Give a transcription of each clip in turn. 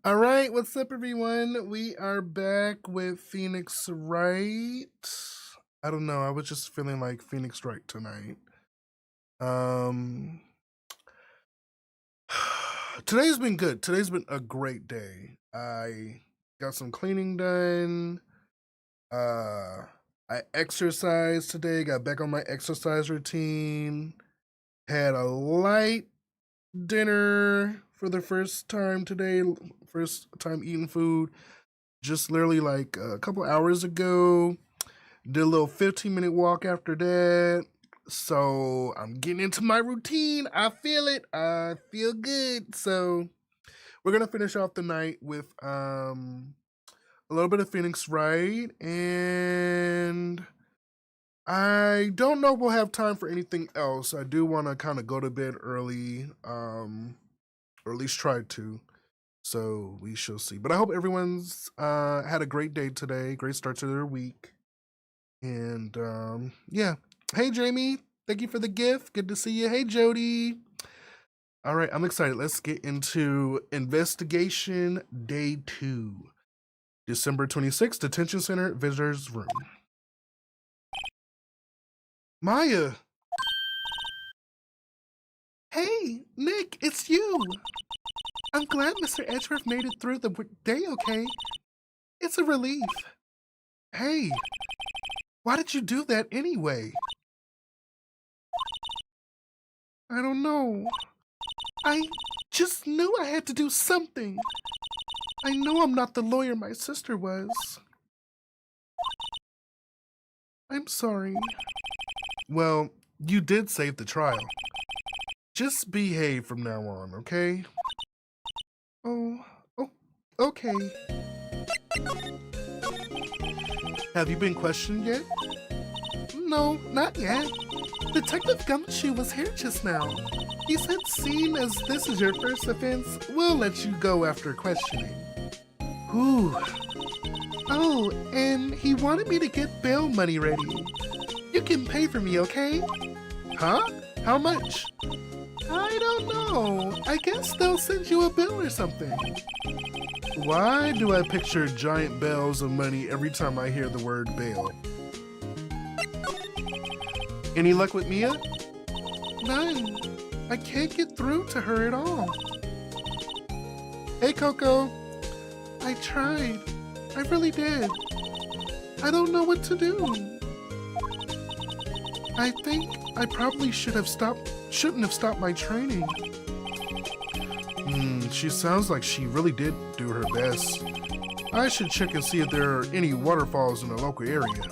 All right, what's up, everyone? We are back with Phoenix Wright. I don't know. I was just feeling like Phoenix Wright tonight. Um, today's been good. Today's been a great day. I got some cleaning done. I exercised today. Got back on my exercise routine. Had a light dinner for the first time today. First time eating food. Just literally like a couple hours ago. Did a little 15-minute walk after that. So I'm getting into my routine. I feel it. I feel good. So we're gonna finish off the night with a little bit of Phoenix Wright, and I don't know if we'll have time for anything else. I do want to kind of go to bed early, or at least try to. So we shall see. But I hope everyone's had a great day today, great start to their week. And yeah. Hey Jamie, thank you for the gift. Good to see you. Hey Jody. All right, I'm excited. Let's get into investigation day 2. December 26th, detention center, visitors room. Maya. Hey, Nick, it's you. I'm glad Mr. Edgeworth made it through the day okay. It's a relief. Hey, why did you do that anyway? I don't know. I just knew I had to do something. I know I'm not the lawyer my sister was. I'm sorry. Well, you did save the trial. Just behave from now on, okay? Oh, okay. Have you been questioned yet? No, not yet. Detective Gumshoe was here just now. He said seeing as this is your first offense, we'll let you go after questioning. Whew. Oh, and he wanted me to get bail money ready. You can pay for me, okay? Huh? How much? I don't know. I guess they'll send you a bill or something. Why do I picture giant bales of money every time I hear the word bail? Any luck with Mia? None. I can't get through to her at all. Hey, Coco. I tried. I really did. I don't know what to do. I think I probably shouldn't have stopped my training. She sounds like she really did do her best. I should check and see if there are any waterfalls in the local area.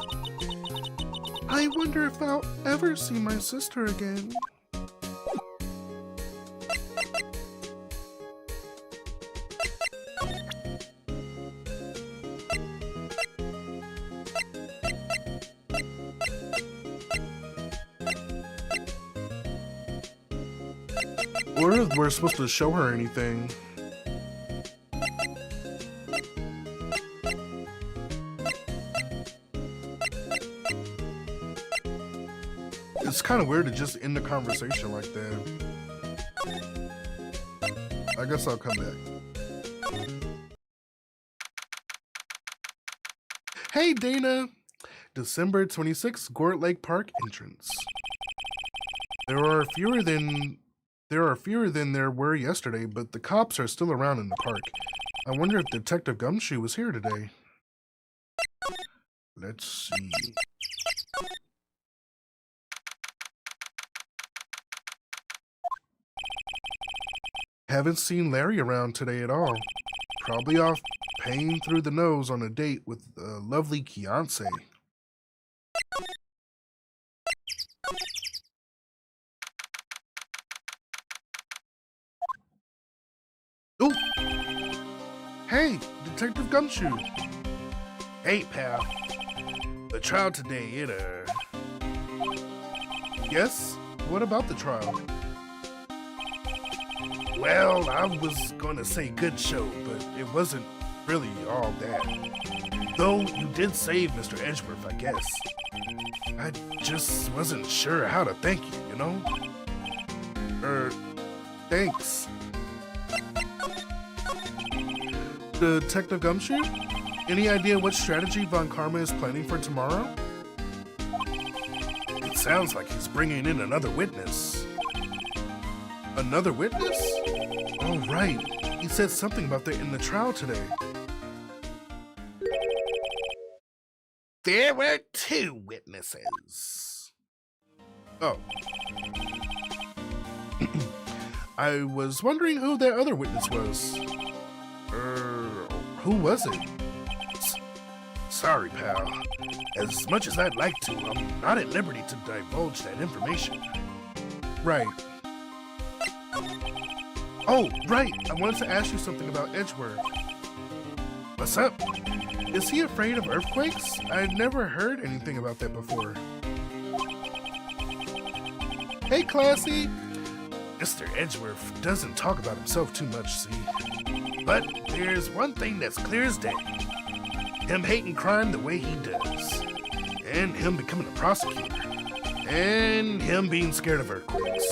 I wonder if I'll ever see my sister again. Or if we're supposed to show her anything. It's kind of weird to just end the conversation like that. I guess I'll come back. Hey Dana! December 26th, Gort Lake Park entrance. There are fewer than there were yesterday, but the cops are still around in the park. I wonder if Detective Gumshoe was here today. Let's see. Haven't seen Larry around today at all. Probably off paying through the nose on a date with a lovely fiancé. Oh! Hey, Detective Gumshoe. Hey, pal. The trial today, Yes? What about the trial? Well, I was gonna say good show, but it wasn't really all that. Though you did save Mr. Edgeworth, I guess. I just wasn't sure how to thank you, you know? Thanks. Detective Gumshoe? Any idea what strategy Von Karma is planning for tomorrow? It sounds like he's bringing in another witness. Another witness? Oh, right. He said something about that in the trial today. There were 2 witnesses. Oh. I was wondering who that other witness was. Who was it? Sorry, pal. As much as I'd like to, I'm not at liberty to divulge that information. Right. Oh, right. I wanted to ask you something about Edgeworth. What's up? Is he afraid of earthquakes? I'd never heard anything about that before. Hey, Classy. Mr. Edgeworth doesn't talk about himself too much, see? But there's one thing that's clear as day. Him hating crime the way he does. And him becoming a prosecutor. And him being scared of earthquakes.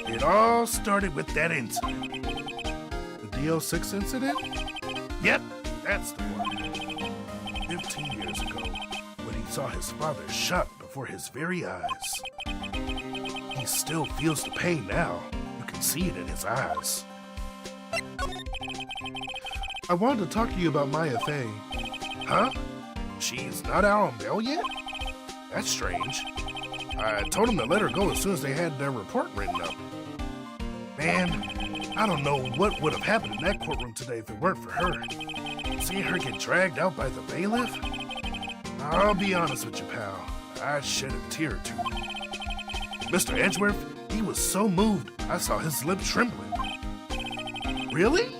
It all started with that incident. The DO6 incident? Yep, that's the one. 15 years ago, when he saw his father shot before his very eyes. He still feels the pain now. You can see it in his eyes. I wanted to talk to you about Maya Fey. Huh? She's not out on bail yet? That's strange. I told him to let her go as soon as they had their report written up. Man, I don't know what would have happened in that courtroom today if it weren't for her. Seeing her get dragged out by the bailiff? I'll be honest with you, pal. I shed a tear or two. Mr. Edgeworth, he was so moved, I saw his lip trembling. Really?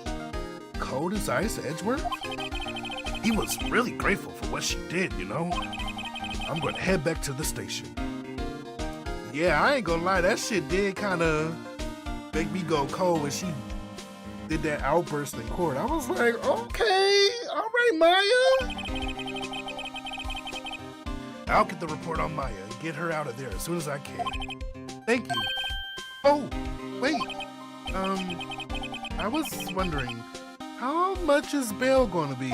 Cold as ice, Edgeworth? He was really grateful for what she did, you know? I'm going to head back to the station. Yeah, I ain't gonna lie, that shit did kind of make me go cold when she did that outburst in court. I was like, okay, all right, Maya. I'll get the report on Maya and get her out of there as soon as I can. Thank you. Oh, wait. I was wondering, how much is bail gonna be?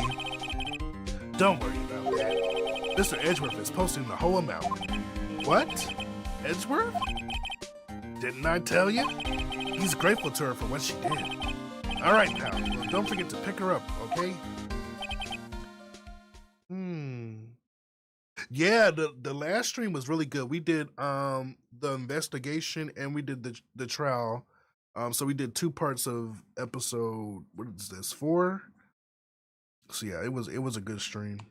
Don't worry about that. Mr. Edgeworth is posting the whole amount. What? Edgeworth? Didn't I tell you? He's grateful to her for what she did. All right, pal. Well, don't forget to pick her up, okay? Yeah, the last stream was really good. We did the investigation and we did the trial. So we did 2 parts of episode, what is this, 4? So yeah, it was a good stream.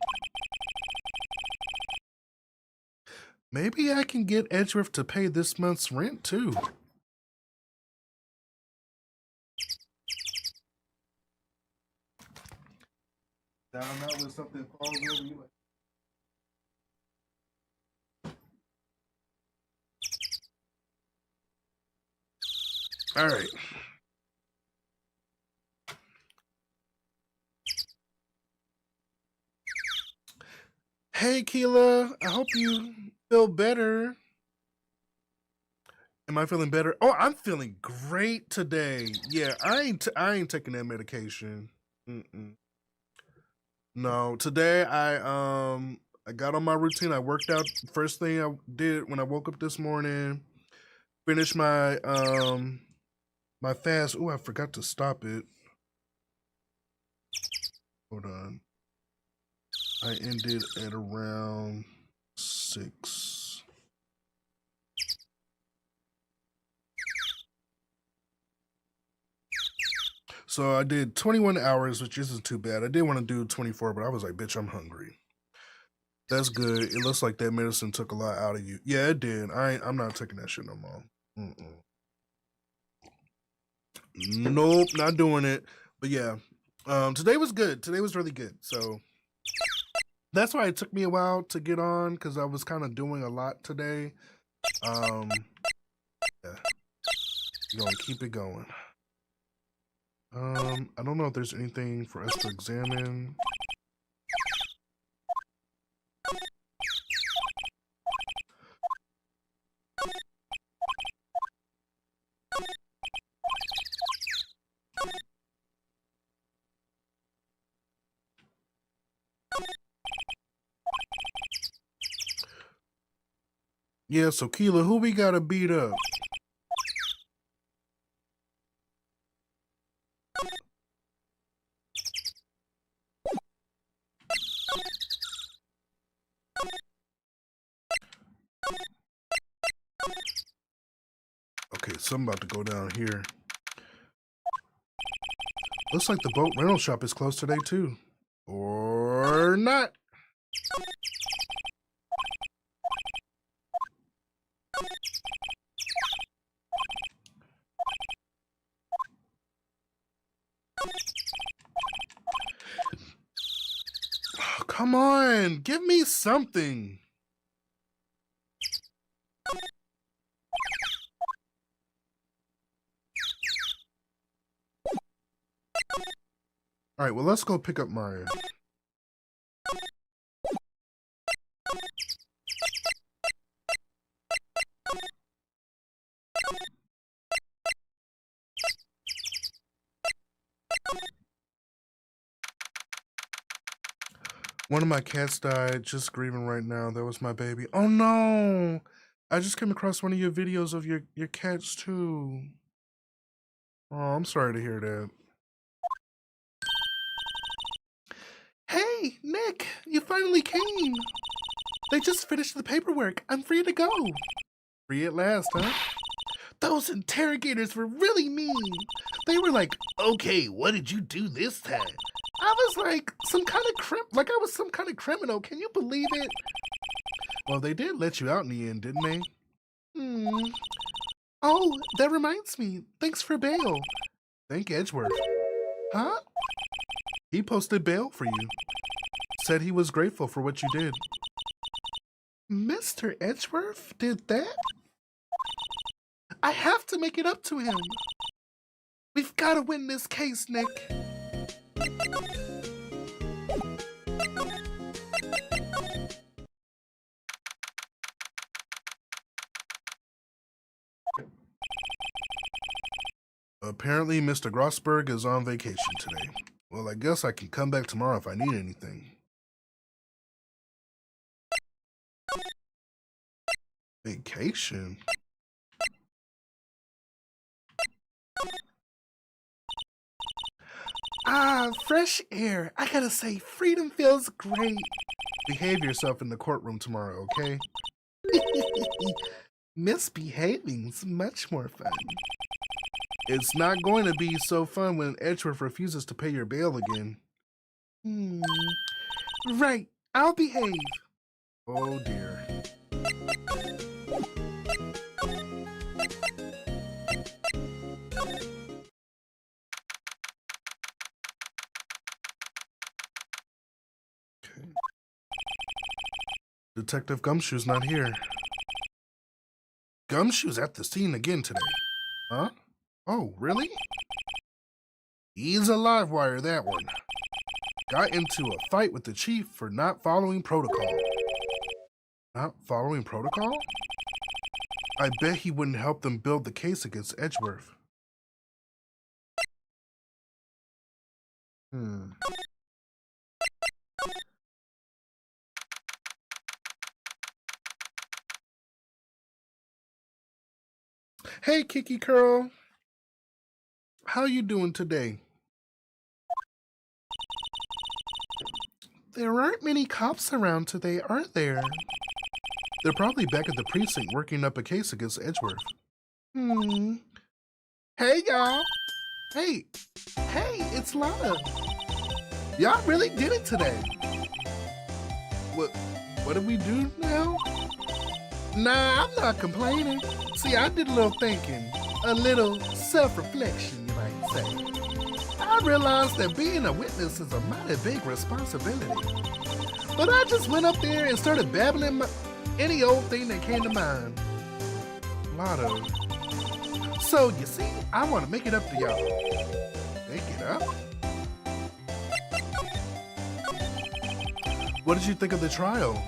Maybe I can get Edgeworth to pay this month's rent too. Down out when something falls over you. All right. Hey, Keela. I hope you feel better. Am I feeling better? Oh, I'm feeling great today. Yeah, I ain't taking that medication. No, today I got on my routine. I worked out. First thing I did when I woke up this morning. Finished my my fast. Oh, I forgot to stop it. Hold on. I ended at around 6. So I did 21 hours, which isn't too bad. I did want to do 24, but I was like, bitch, I'm hungry. That's good. It looks like that medicine took a lot out of you. Yeah, it did. I'm not taking that shit no more. Nope, not doing it. But yeah, today was good. Today was really good. So that's why it took me a while to get on, because I was kind of doing a lot today. Yeah, we're gonna keep it going. I don't know if there's anything for us to examine. Yeah, so Keela, who we gotta beat up? Okay, something about to go down here. Looks like the boat rental shop is closed today too. Or not. Oh, come on, give me something. All right, well, let's go pick up mine. One of my cats died, just grieving right now. That was my baby. Oh no! I just came across one of your videos of your cats too. Oh, I'm sorry to hear that. Hey, Nick, you finally came. They just finished the paperwork. I'm free to go. Free at last, huh? Those interrogators were really mean. They were like, okay, what did you do this time? I was like some kind of criminal. Can you believe it? Well, they did let you out in the end, didn't they? Oh, that reminds me. Thanks for bail. Thank Edgeworth. Huh? He posted bail for you. Said he was grateful for what you did. Mr. Edgeworth did that? I have to make it up to him. We've got to win this case, Nick. Apparently, Mr. Grossberg is on vacation today. Well, I guess I can come back tomorrow if I need anything. Vacation? Ah, fresh air. I gotta say, freedom feels great. Behave yourself in the courtroom tomorrow, okay? Misbehaving's much more fun. It's not going to be so fun when Edgeworth refuses to pay your bail again. Right, I'll behave. Oh dear. Okay. Detective Gumshoe's not here. Gumshoe's at the scene again today. Huh? Oh, really? He's a live wire, that one. Got into a fight with the chief for not following protocol. Not following protocol? I bet he wouldn't help them build the case against Edgeworth. Hey, Kiki Curl. How you doing today? There aren't many cops around today, aren't there? They're probably back at the precinct working up a case against Edgeworth. Hey, y'all. Hey, it's Lana. Y'all really did it today. What do we do now? Nah, I'm not complaining. See, I did a little thinking, a little self-reflection, you might say. I realized that being a witness is a mighty big responsibility. But I just went up there and started babbling any old thing that came to mind. Lotto. So, you see, I want to make it up to y'all. Make it up? What did you think of the trial?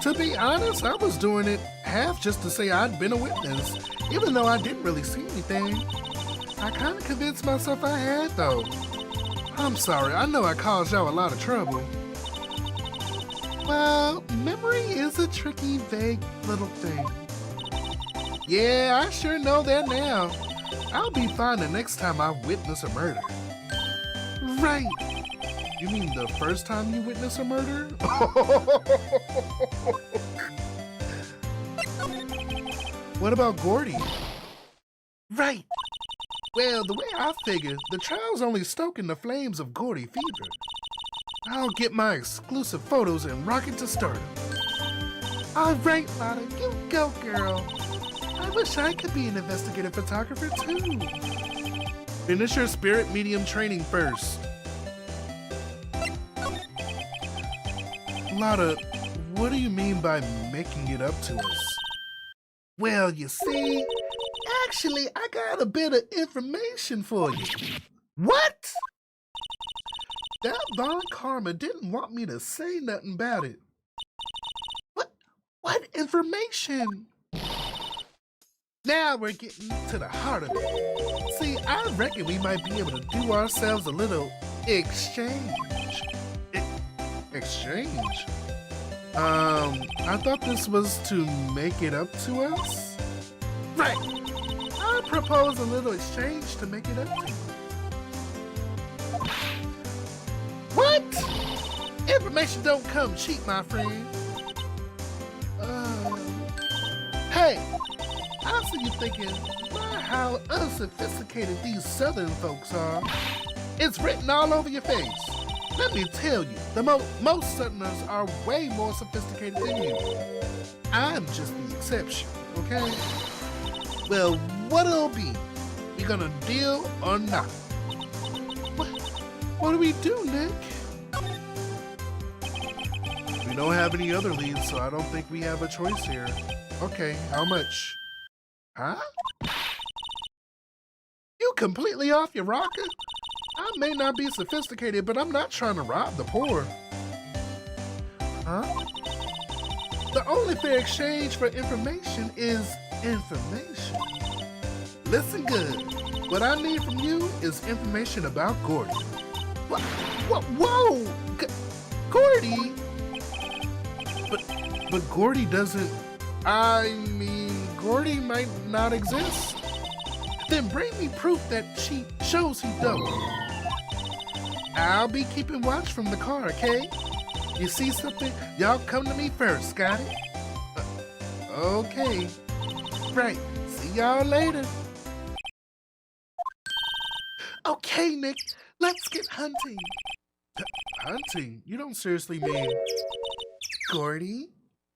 To be honest, I was doing it half just to say I'd been a witness, even though I didn't really see anything. I kind of convinced myself I had, though. I'm sorry, I know I caused y'all a lot of trouble. Well, memory is a tricky, vague little thing. Yeah, I sure know that now. I'll be fine the next time I witness a murder. Right. You mean the first time you witness a murder? What about Gordy? Right. Well, the way I figure, the trial's only stoking the flames of Gordy fever. I'll get my exclusive photos and rocket to stardom. All right, Lotta, you go, girl. I wish I could be an investigative photographer, too. Finish your spirit medium training first. Lotta, what do you mean by making it up to us? Well, you see, actually, I got a bit of information for you. What? That Von Karma didn't want me to say nothing about it. What information? Now we're getting to the heart of it. See, I reckon we might be able to do ourselves a little exchange. Exchange? I thought this was to make it up to us? Right. I propose a little exchange to make it up to you. What? Information don't come cheap, my friend. Hey, I see you thinking, my, how unsophisticated these southern folks are. It's written all over your face. Let me tell you, most southerners are way more sophisticated than you. I'm just the exception, okay? Well, what'll be? You gonna deal or not? What do we do, Nick? We don't have any other leads, so I don't think we have a choice here. Okay, how much? Huh? You completely off your rocker? I may not be sophisticated, but I'm not trying to rob the poor. Huh? The only fair exchange for information is information. Listen good. What I need from you is information about Gordy. What? Whoa! Gordy? But Gordy doesn't... I mean, Gordy might not exist. Then bring me proof that she shows he don't. I'll be keeping watch from the car, okay? You see something? Y'all come to me first, got it? Okay. Right. See y'all later. Okay, Nick. Let's get hunting. Hunting? You don't seriously mean... Gordy?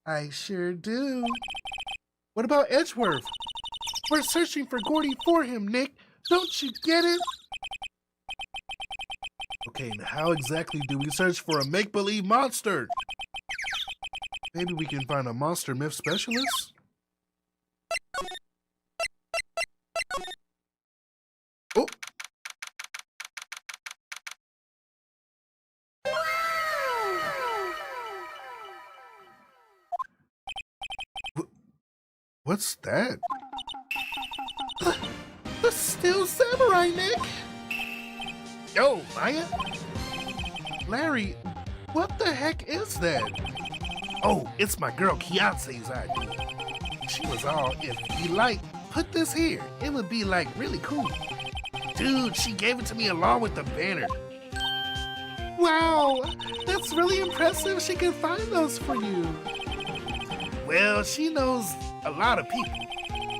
I sure do. What about Edgeworth? We're searching for Gordy for him, Nick. Don't you get it? Okay, now how exactly do we search for a make-believe monster? Maybe we can find a monster myth specialist? Oh! What's that? The Steel Samurai, Nick! Yo, Maya? Larry, what the heck is that? Oh, it's my girl Kiance's idea. She was all, if you like, put this here. It would be like really cool. Dude, she gave it to me along with the banner. Wow, that's really impressive. She can find those for you. Well, she knows a lot of people.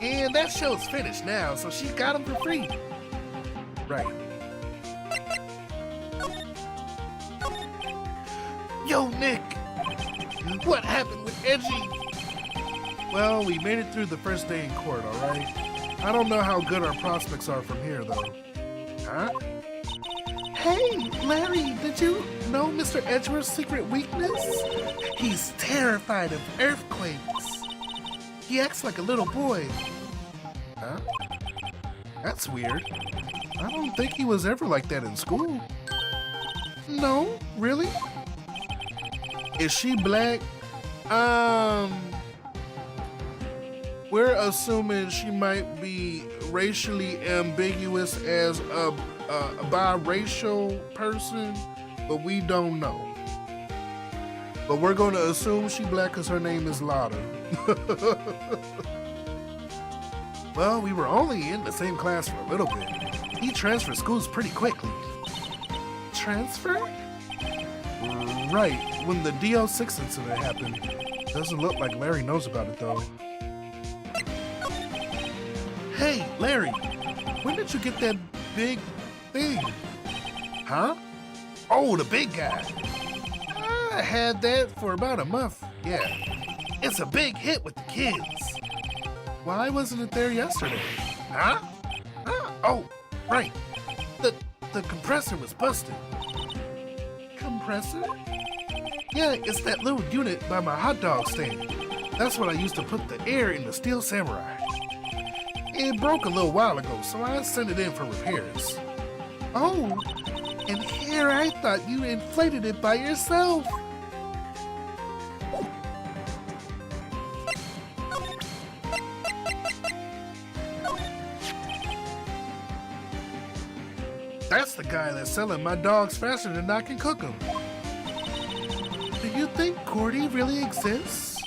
And that show's finished now, so she got them for free. Right. Yo, Nick! What happened with Edgy? Well, we made it through the first day in court, alright? I don't know how good our prospects are from here, though. Huh? Hey, Larry, did you know Mr. Edgeworth's secret weakness? He's terrified of earthquakes. He acts like a little boy. Huh? That's weird. I don't think he was ever like that in school. No, really? Is she black? We're assuming she might be racially ambiguous as a biracial person, but we don't know. But we're going to assume she black because her name is Lotta. Well, we were only in the same class for a little bit. He transferred schools pretty quickly. Transfer? Right, when the DO6 incident happened. Doesn't look like Larry knows about it though. Hey, Larry, when did you get that big thing? Huh? Oh, the big guy. I had that for about a month, yeah. It's a big hit with the kids. Why wasn't it there yesterday? Huh? Oh, right. The compressor was busted. Compressor? Yeah, it's that little unit by my hot dog stand. That's what I used to put the air in the Steel Samurai. It broke a little while ago, so I sent it in for repairs. Oh, and here I thought you inflated it by yourself. That's the guy that's selling my dogs faster than I can cook them. Do you think Gordy really exists?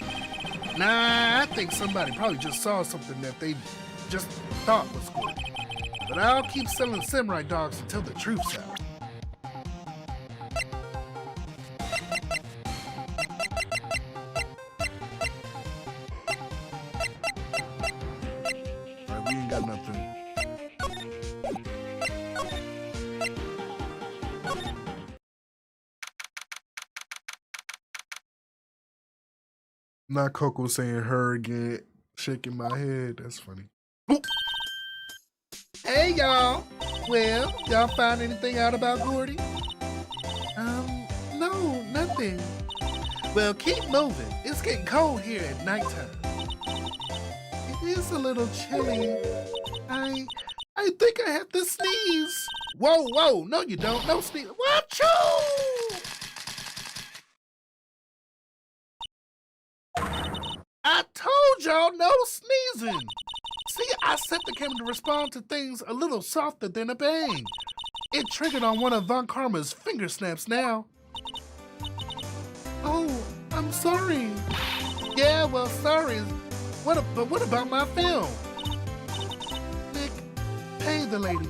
Nah, I think somebody probably just saw something that they just thought was Gordy. But I'll keep selling samurai dogs until the truth's out. Alright, we ain't got nothing. Not Coco saying her again, shaking my head. That's funny. Ooh. Hey, y'all. Well, y'all find anything out about Gordy? No, nothing. Well, keep moving. It's getting cold here at nighttime. It is a little chilly. I think I have to sneeze. Whoa, no you don't. No sneeze. Wachoo! I told y'all no sneezing. See, I set the camera to respond to things a little softer than a bang. It triggered on one of Von Karma's finger snaps now. Oh, I'm sorry. Yeah, well, sorry. But what about my film? Nick, pay the lady.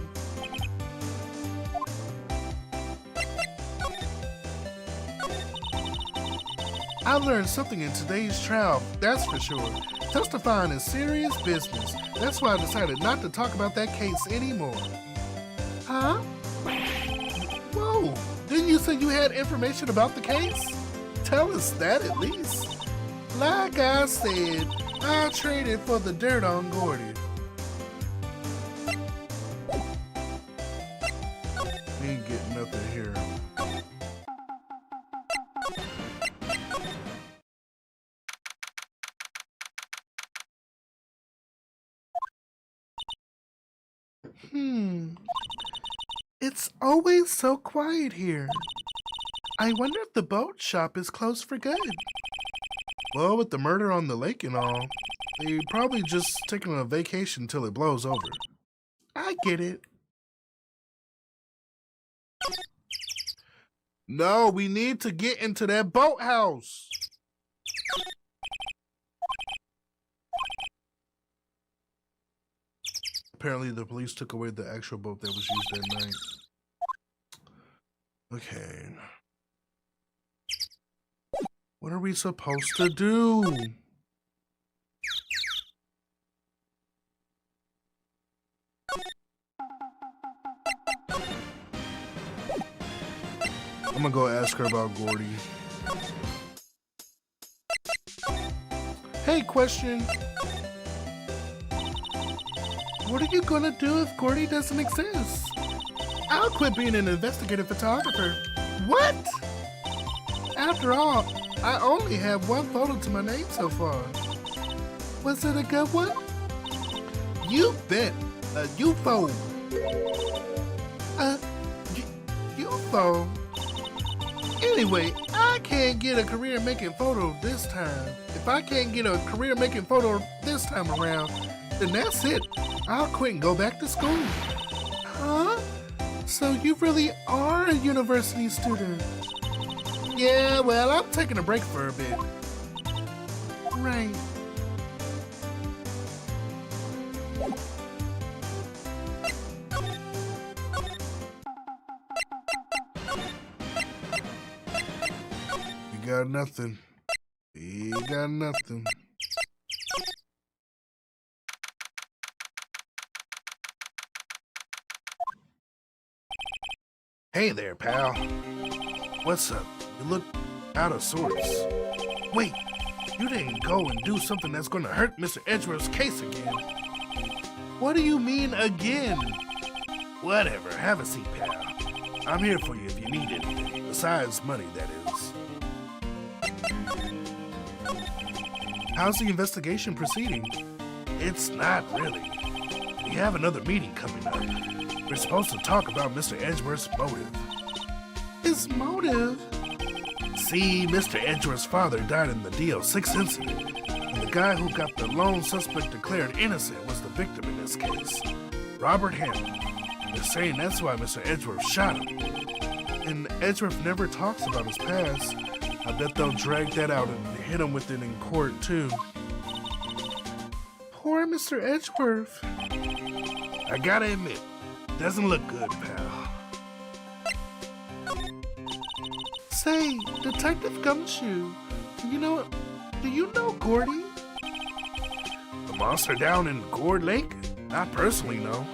I learned something in today's trial, that's for sure. Testifying is serious business. That's why I decided not to talk about that case anymore. Huh? Whoa, didn't you say you had information about the case? Tell us that at least. Like I said, I traded for the dirt on Gordy. We ain't getting nothing here. It's always so quiet here. I wonder if the boat shop is closed for good. Well, with the murder on the lake and all, they probably just taking a vacation till it blows over. I get it. No, we need to get into that boathouse. Apparently the police took away the actual boat that was used that night. Okay. What are we supposed to do? I'm gonna go ask her about Gordy. Hey, question. What are you gonna do if Gordy doesn't exist? I'll quit being an investigative photographer. What? After all, I only have one photo to my name so far. Was it a good one? You bet. A UFO. UFO? Anyway, I can't get a career making photo this time. If I can't get a career making photo this time around, then that's it. I'll quit and go back to school. Huh? So you really are a university student? Yeah, well, I'm taking a break for a bit. Right. We got nothing. We got nothing. Hey there, pal. What's up? You look out of sorts. Wait, you didn't go and do something that's gonna hurt Mr. Edgeworth's case again. What do you mean, again? Whatever, have a seat, pal. I'm here for you if you need anything, besides money, that is. How's the investigation proceeding? It's not really. We have another meeting coming up. We're supposed to talk about Mr. Edgeworth's motive. His motive? See, Mr. Edgeworth's father died in the DO6 incident, and the guy who got the lone suspect declared innocent was the victim in this case, Robert Hammond. They're saying that's why Mr. Edgeworth shot him. And Edgeworth never talks about his past. I bet they'll drag that out and hit him with it in court, too. Poor Mr. Edgeworth. I gotta admit, doesn't look good, pal. Say, Detective Gumshoe, do you know Gordy? The monster down in Gourd Lake? Not personally, no.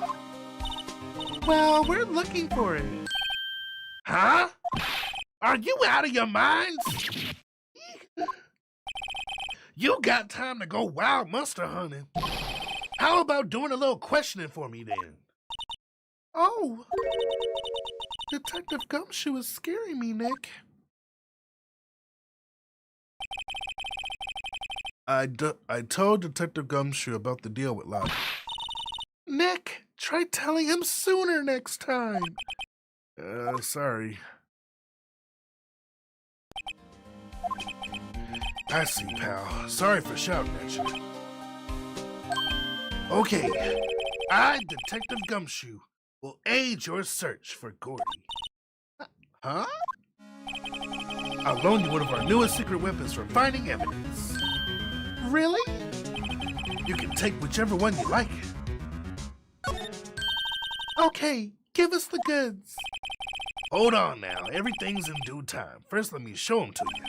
Well, we're looking for it. Huh? Are you out of your minds? You got time to go wild monster hunting. How about doing a little questioning for me then? Oh, Detective Gumshoe is scaring me, Nick. I told Detective Gumshoe about the deal with Lottie. Nick, try telling him sooner next time. Sorry. I see, pal. Sorry for shouting at you. Okay, I, Detective Gumshoe, will aid your search for Gordy. Huh? I'll loan you one of our newest secret weapons for finding evidence. Really? You can take whichever one you like. Okay, give us the goods. Hold on now, everything's in due time. First, let me show them to you.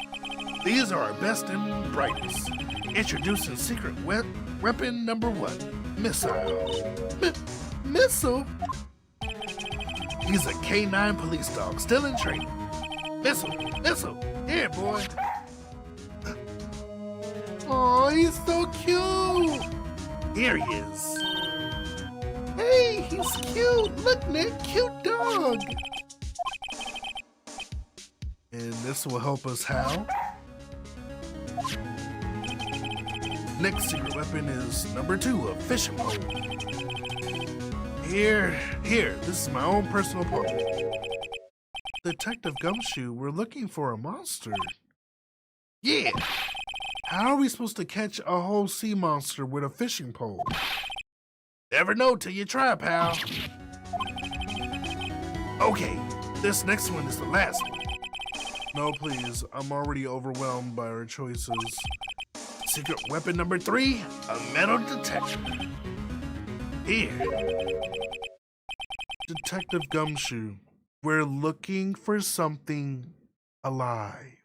These are our best and brightest. Introducing secret weapon number 1, missile. Missile? He's a K9 police dog, still in training. Missile, here, boy. Oh, he's so cute. Here he is. Hey, he's cute. Look, Nick, cute dog. And this will help us how? Next secret weapon is number 2, a fishing pole. Here, this is my own personal pole. Detective Gumshoe, we're looking for a monster. Yeah. How are we supposed to catch a whole sea monster with a fishing pole? Never know till you try, pal. Okay, this next one is the last one. No, please, I'm already overwhelmed by our choices. Secret weapon number 3, a metal detector. Here. Detective Gumshoe, we're looking for something alive.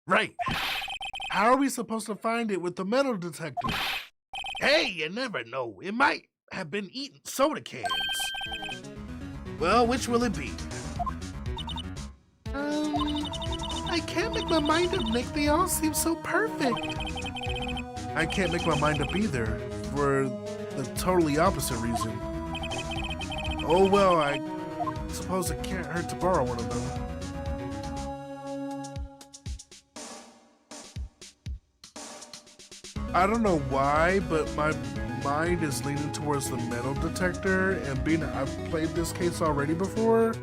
Right. How are we supposed to find it with the metal detector? Hey, you never know. It might have been eating soda cans. Well, which will it be? I can't make my mind up, Nick. They all seem so perfect. I can't make my mind up either, for the totally opposite reason. Oh well, I suppose it can't hurt to borrow one of them. I don't know why, but my mind is leaning towards the metal detector, and being I've played this case already before.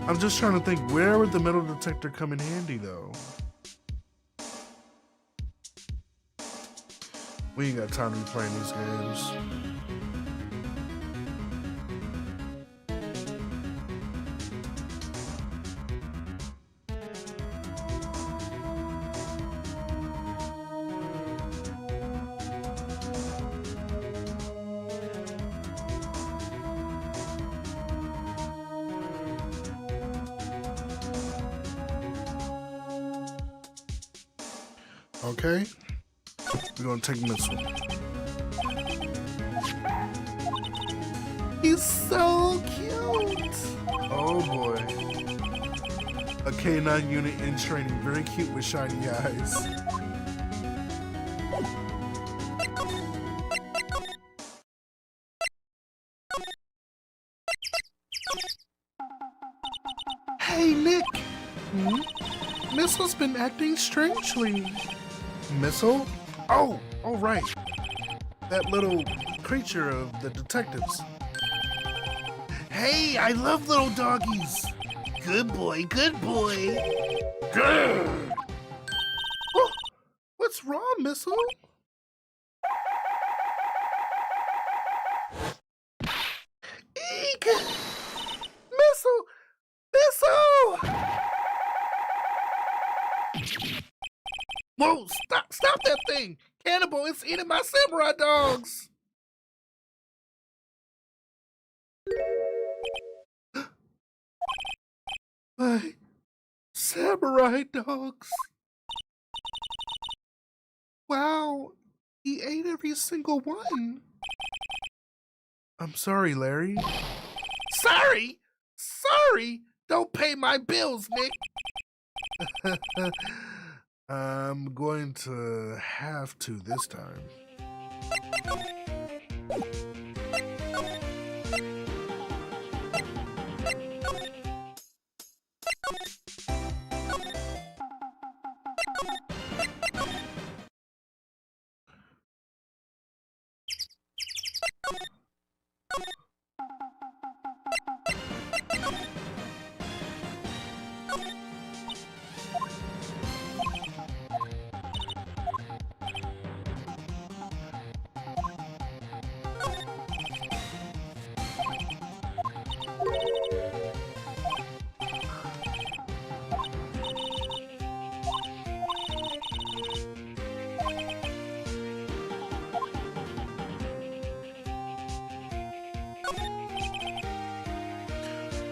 I'm just trying to think, where would the metal detector come in handy, though? We ain't got time to be playing these games. Okay, we're gonna take Missile. He's so cute. Oh boy. A K9 unit in training, very cute with shiny eyes. Hey, Nick! Missile's been acting strangely. Missile? Oh, right. That little creature of the detectives. Hey, I love little doggies. Good boy, good boy. Grr. Oh, what's wrong, Missile? Eek! Missile! Missile! Whoa, stop that thing! Cannibal, it's eating my samurai dogs! My samurai dogs. Wow, he ate every single one. I'm sorry, Larry. Sorry? Sorry? Don't pay my bills, Nick. I'm going to have to this time.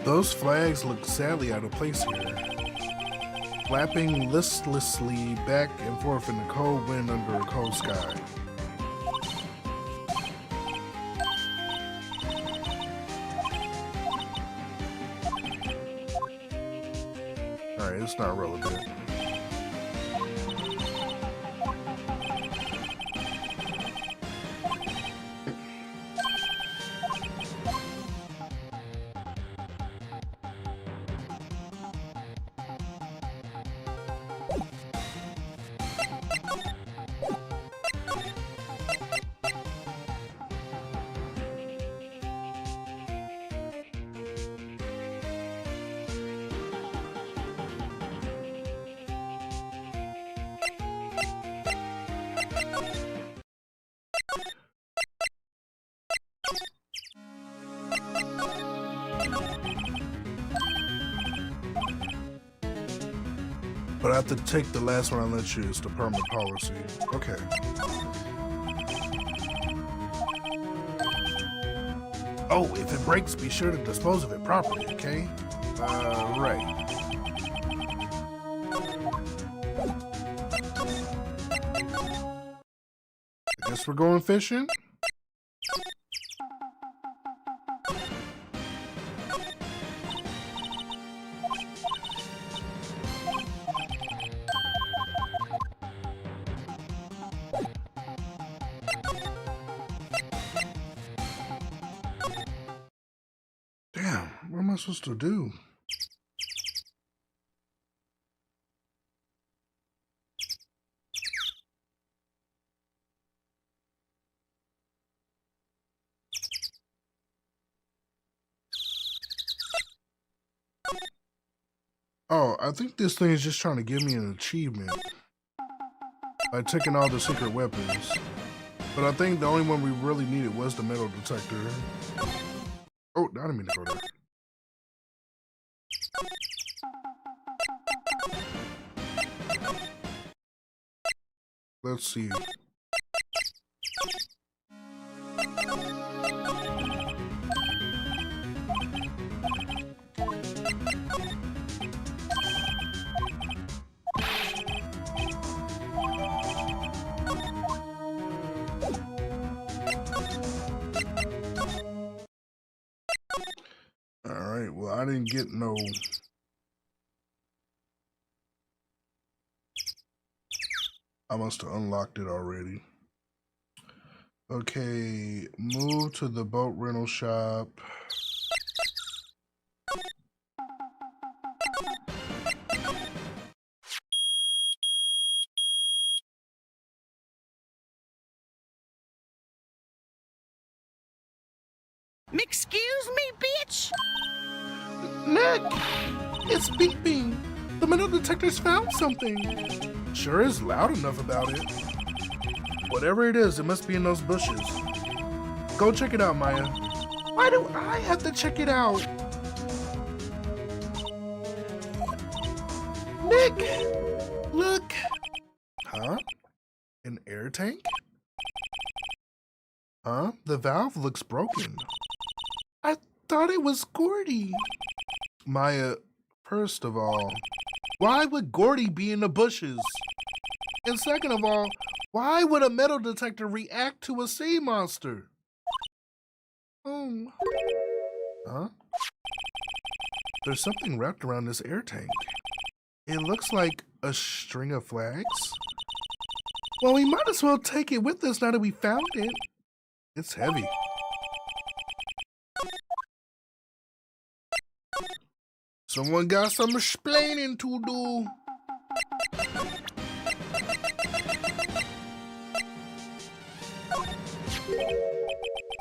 Those flags look sadly out of place here, flapping listlessly back and forth in the cold wind under a cold sky. Alright, it's not relevant. But I have to take the last one I let you. It's the permanent policy. Okay. Oh, if it breaks, be sure to dispose of it properly, okay? Right. I guess we're going fishing? Damn, what am I supposed to do? Oh, I think this thing is just trying to give me an achievement by taking all the secret weapons. But I think the only one we really needed was the metal detector. Oh, I didn't mean to go there. Let's see. Alright, well, I didn't get no... I must have unlocked it already. Okay, move to the boat rental shop. Excuse me, bitch? Nick! It's beeping! The metal detector's found something! Sure is loud enough about it. Whatever it is, it must be in those bushes. Go check it out, Maya. Why do I have to check it out? Nick! Look! Huh? An air tank? Huh? The valve looks broken. I thought it was Gordy. Maya, first of all, why would Gordy be in the bushes? And second of all, why would a metal detector react to a sea monster? Huh? There's something wrapped around this air tank. It looks like a string of flags. Well, we might as well take it with us now that we found it. It's heavy. Someone got some explaining to do.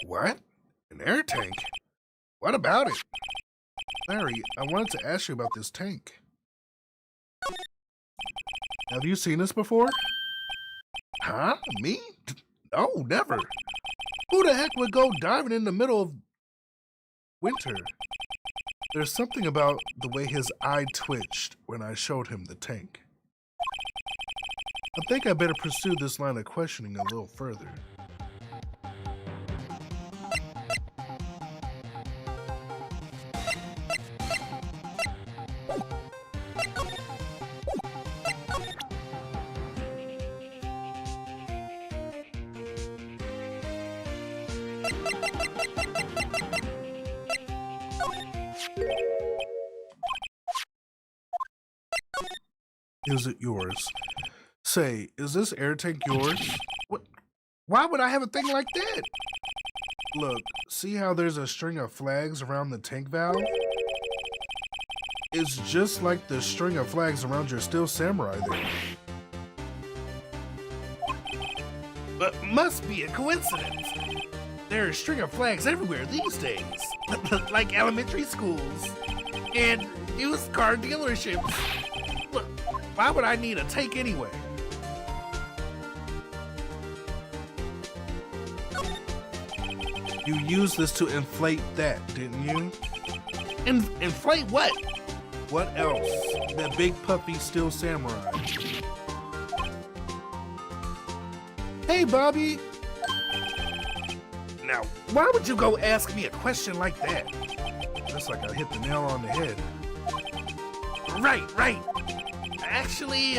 What? An air tank? What about it? Larry, I wanted to ask you about this tank. Have you seen this before? Huh? Me? No, never. Who the heck would go diving in the middle of winter? There's something about the way his eye twitched when I showed him the tank. I think I better pursue this line of questioning a little further. Is it yours? Say, is this air tank yours? What? Why would I have a thing like that? Look, see how there's a string of flags around the tank valve? It's just like the string of flags around your Steel Samurai there. But must be a coincidence. There are a string of flags everywhere these days, like elementary schools and used car dealerships. Look, why would I need a tank anyway? You used this to inflate that, didn't you? Inflate what? What else? That big puffy Steel Samurai. Hey, Bobby! Now, why would you go ask me a question like that? Looks like I hit the nail on the head. Right. Actually,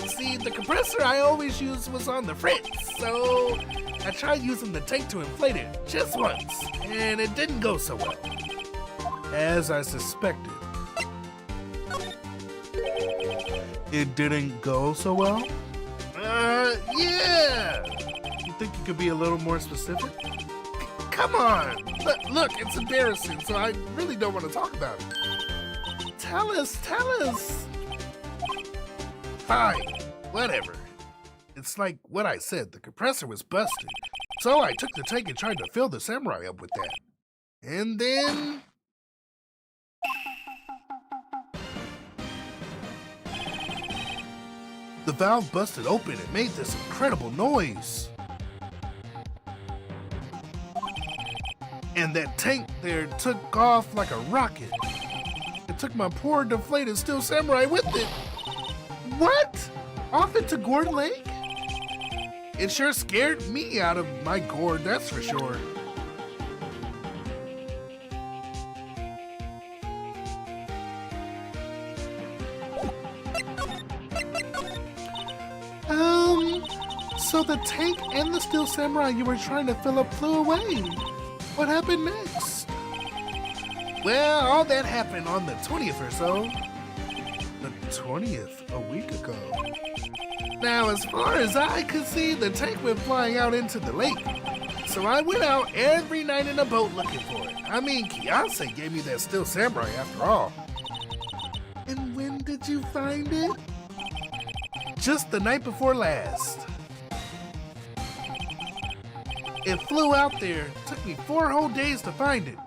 see, the compressor I always used was on the fritz, so I tried using the tank to inflate it just once, and it didn't go so well. As I suspected. It didn't go so well? Yeah! You think you could be a little more specific? Come on! Look, it's embarrassing, so I really don't want to talk about it. Tell us! Fine, whatever. It's like what I said, the compressor was busted. So I took the tank and tried to fill the Samurai up with that. And then... the valve busted open and made this incredible noise. And that tank there took off like a rocket. It took my poor deflated Steel Samurai with it. What? Off into Gourd Lake? It sure scared me out of my gourd, that's for sure. So the tank and the Steel Samurai you were trying to fill up flew away. What happened next? Well, all that happened on the 20th or so. The 20th, a week ago. Now, as far as I could see, the tank went flying out into the lake. So I went out every night in a boat looking for it. I mean, Kiyase gave me that Still Samurai after all. And when did you find it? Just the night before last. It flew out there. Took me 4 whole days to find it.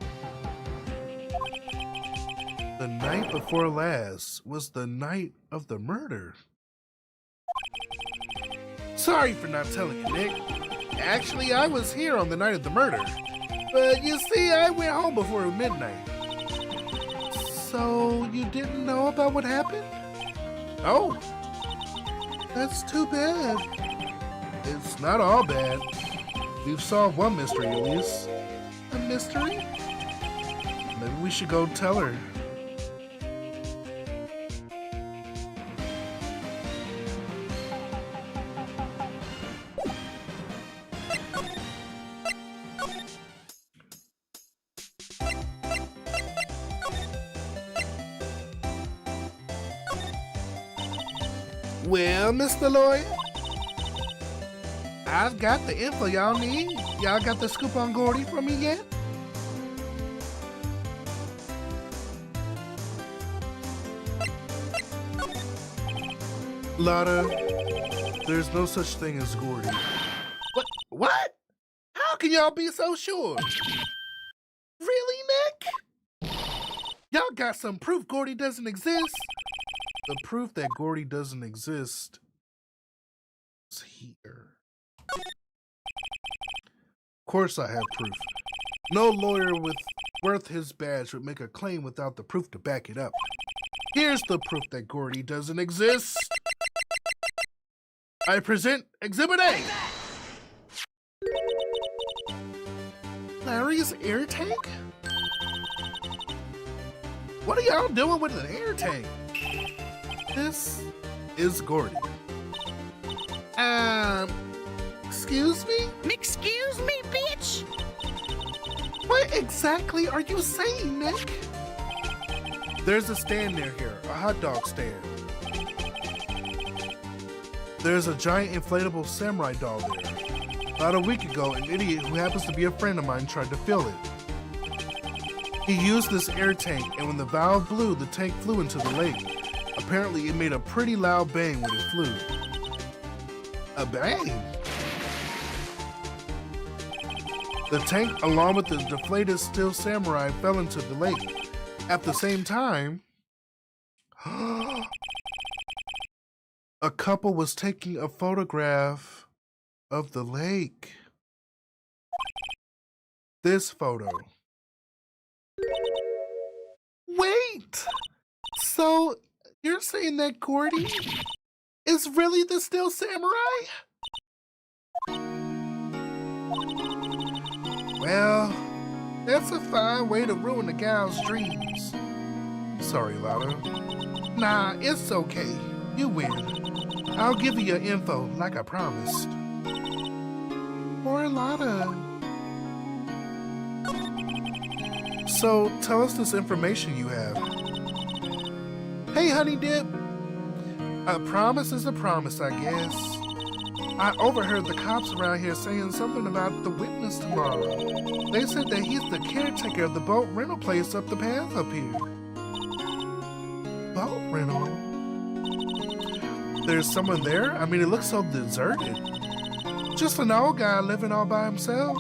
The night before last was the night of the murder. Sorry for not telling you, Nick. Actually, I was here on the night of the murder. But you see, I went home before midnight. So you didn't know about what happened? Oh, that's too bad. It's not all bad. We've solved one mystery at least. A mystery? Maybe we should go tell her. Well, Mr. Lawyer, I've got the info y'all need. Y'all got the scoop on Gordy for me yet? Lotta, there's no such thing as Gordy. What? What? How can y'all be so sure? Really, Nick? Y'all got some proof Gordy doesn't exist? The proof that Gordy doesn't exist is here. Of course I have proof. No lawyer worth his badge would make a claim without the proof to back it up. Here's the proof that Gordy doesn't exist. I present Exhibit A. Larry's air tank? What are y'all doing with an air tank? This is Gordy. Excuse me? Excuse me, bitch? What exactly are you saying, Nick? There's a stand near here, a hot dog stand. There's a giant inflatable samurai doll there. About a week ago, an idiot who happens to be a friend of mine tried to fill it. He used this air tank, and when the valve blew, the tank flew into the lake. Apparently, it made a pretty loud bang when it flew. A bang? The tank, along with the deflated Still Samurai, fell into the lake. At the same time, a couple was taking a photograph of the lake. This photo. Wait! So, you're saying that Gordy is really the Still Samurai? Well, that's a fine way to ruin the gal's dreams. Sorry, Lotta. Nah, it's okay. You win. I'll give you your info like I promised. Poor Lotta. So, tell us this information you have. Hey, Honey Dip. A promise is a promise, I guess. I overheard the cops around here saying something about the witness tomorrow. They said that he's the caretaker of the boat rental place up the path up here. Boat rental? There's someone there? I mean, it looks so deserted. Just an old guy living all by himself.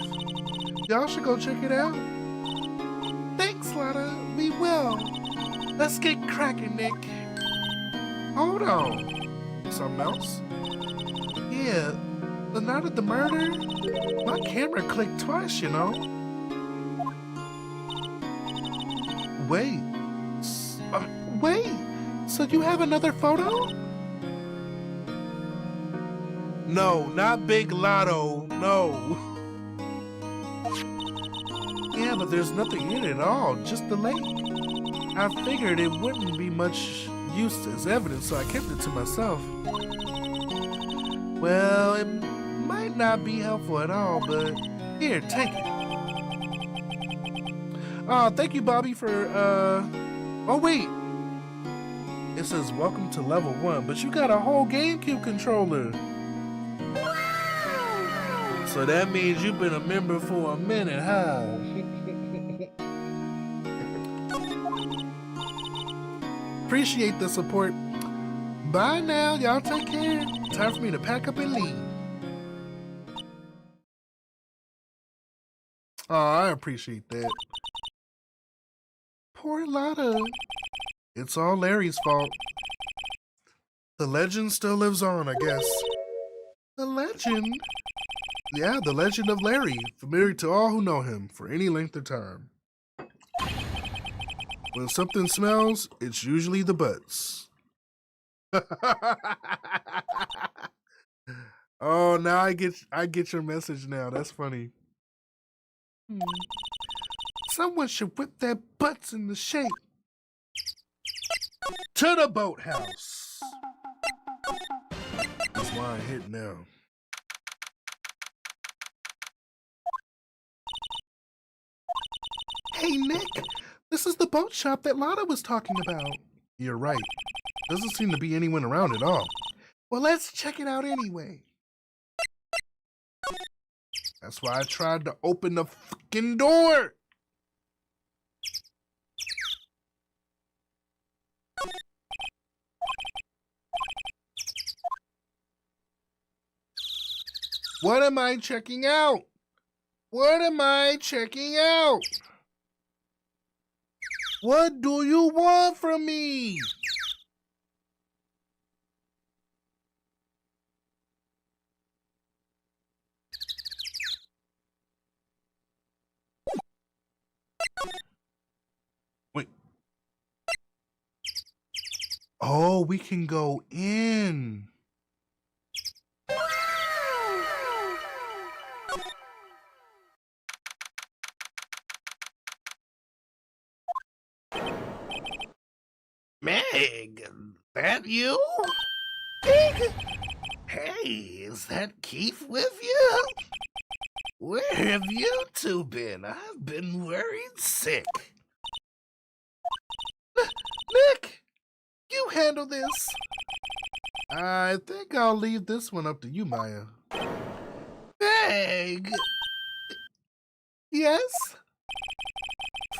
Y'all should go check it out. Thanks, Lotta. We will. Let's get cracking, Nick. Hold on. Something else? Yeah, the night of the murder, my camera clicked twice, you know. Wait. Wait, so you have another photo? No, not Big Lotto, no. Yeah, but there's nothing in it at all, just the lake. I figured it wouldn't be much use as evidence, so I kept it to myself. Well, it might not be helpful at all, but here, take it. Thank you, Bobby, for oh wait. It says welcome to level 1, but you got a whole GameCube controller. So that means you've been a member for a minute, huh? Appreciate the support. Bye now, y'all take care. Time for me to pack up and leave. Oh, I appreciate that. Poor Lotta. It's all Larry's fault. The legend still lives on, I guess. The legend? Yeah, the legend of Larry, familiar to all who know him for any length of time. When something smells, it's usually the butts. Oh, now I get your message now. That's funny. Someone should whip their butts into shape. To the boathouse. That's why I hit now. Hey, Nick. This is the boat shop that Lotta was talking about. You're right. Doesn't seem to be anyone around at all. Well, let's check it out anyway. That's why I tried to open the fucking door. What am I checking out? What am I checking out? What do you want from me? Wait. Oh, we can go in. Meg, that you? Meg? Hey, is that Keith with you? Where have you two been? I've been worried sick. Nick, you handle this. I think I'll leave this one up to you, Maya. Meg! Yes?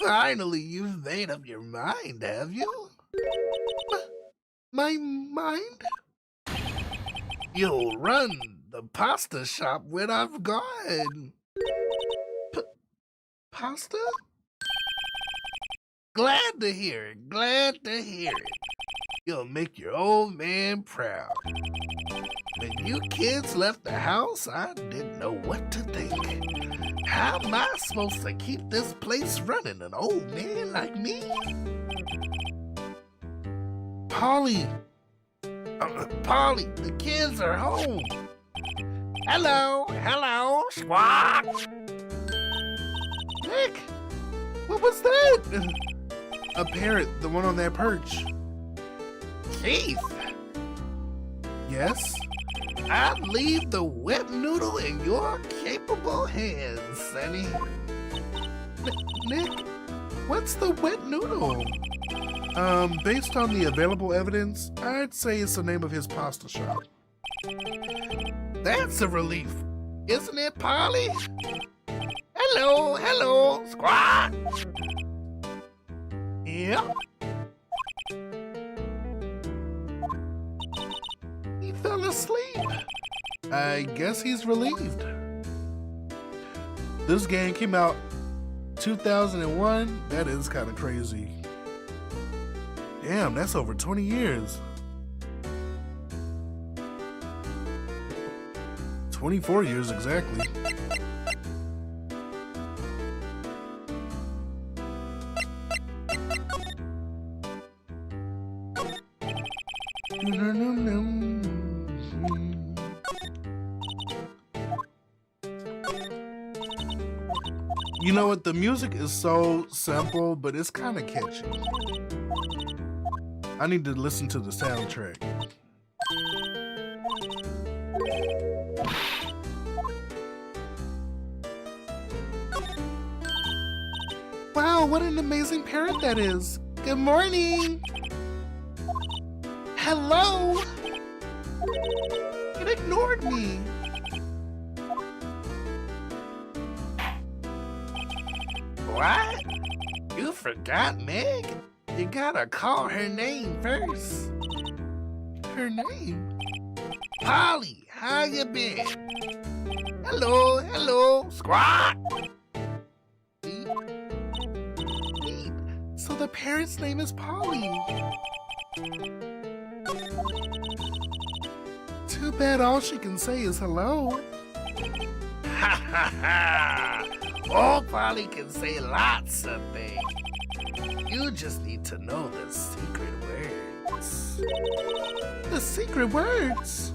Finally, you've made up your mind, have you? My mind? You'll run the pasta shop when I'm gone. Pasta? Glad to hear it, glad to hear it. You'll make your old man proud. When you kids left the house, I didn't know what to think. How am I supposed to keep this place running, an old man like me? Polly. Polly, the kids are home. Hello, hello, squawk. Nick, what was that? A parrot, the one on that perch. Keith, Yes? I leave the wet noodle in your capable hands, Sonny. Nick, what's the wet noodle? Based on the available evidence, I'd say it's the name of his pasta shop. That's a relief, isn't it, Polly? Hello, hello, squawk. Yep. He fell asleep. I guess he's relieved. This game came out 2001. That is kind of crazy. Damn, that's over 20 years. 24 years exactly. You know what? The music is so simple, but it's kind of catchy. I need to listen to the soundtrack. Wow, what an amazing parent that is. Good morning. Hello. It ignored me. What? You forgot Meg? You gotta call her name first. Her name? Polly, how you been? Hello, hello, squawk. Beep, beep. So the parent's name is Polly. Too bad all she can say is hello. Ha ha ha! Old Polly can say lots of things. You just need to know the secret words. The secret words?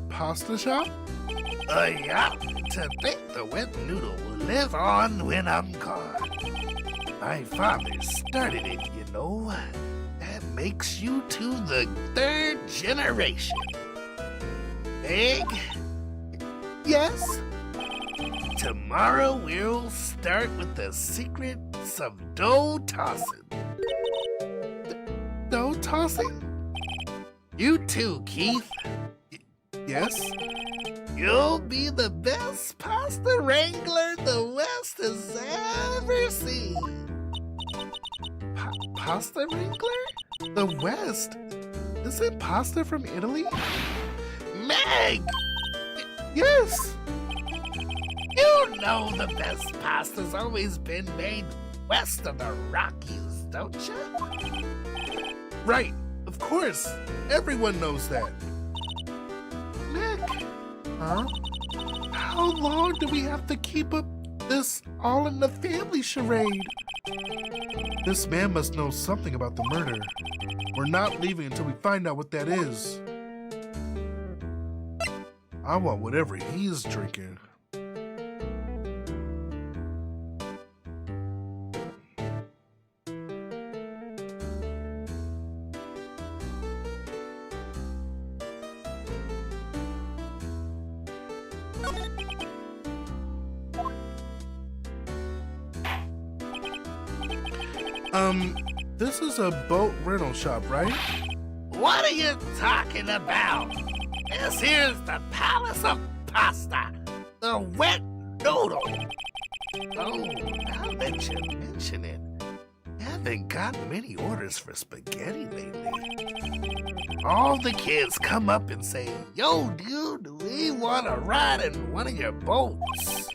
Pasta shop? Yeah, to think the wet noodle will live on when I'm gone. My father started it, you know. That makes you to the third generation. Meg? Yes? Tomorrow we'll start with the secrets of dough tossing. Dough tossing? You too, Keith. Yes? You'll be the best pasta wrangler the West has ever seen. Pasta wrangler? The West? Isn't pasta from Italy? Meg! Yes! You know the best pasta's always been made west of the Rockies, don't you? Right, of course. Everyone knows that. Nick! Huh? How long do we have to keep up this all in the family charade? This man must know something about the murder. We're not leaving until we find out what that is. I want whatever he's drinking. This is a boat rental shop, right? What are you talking about? This here's the Palace of Pasta, the wet noodle. Oh, now that you mention it, I haven't gotten many orders for spaghetti lately. All the kids come up and say, "Yo, dude, we want to ride in one of your boats."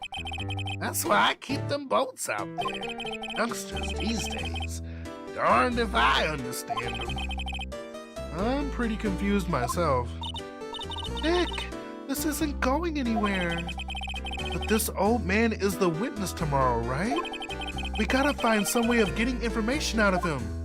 That's why I keep them boats out there. Youngsters these days, darned if I understand them. I'm pretty confused myself. Nick, this isn't going anywhere. But this old man is the witness tomorrow, right? We gotta find some way of getting information out of him.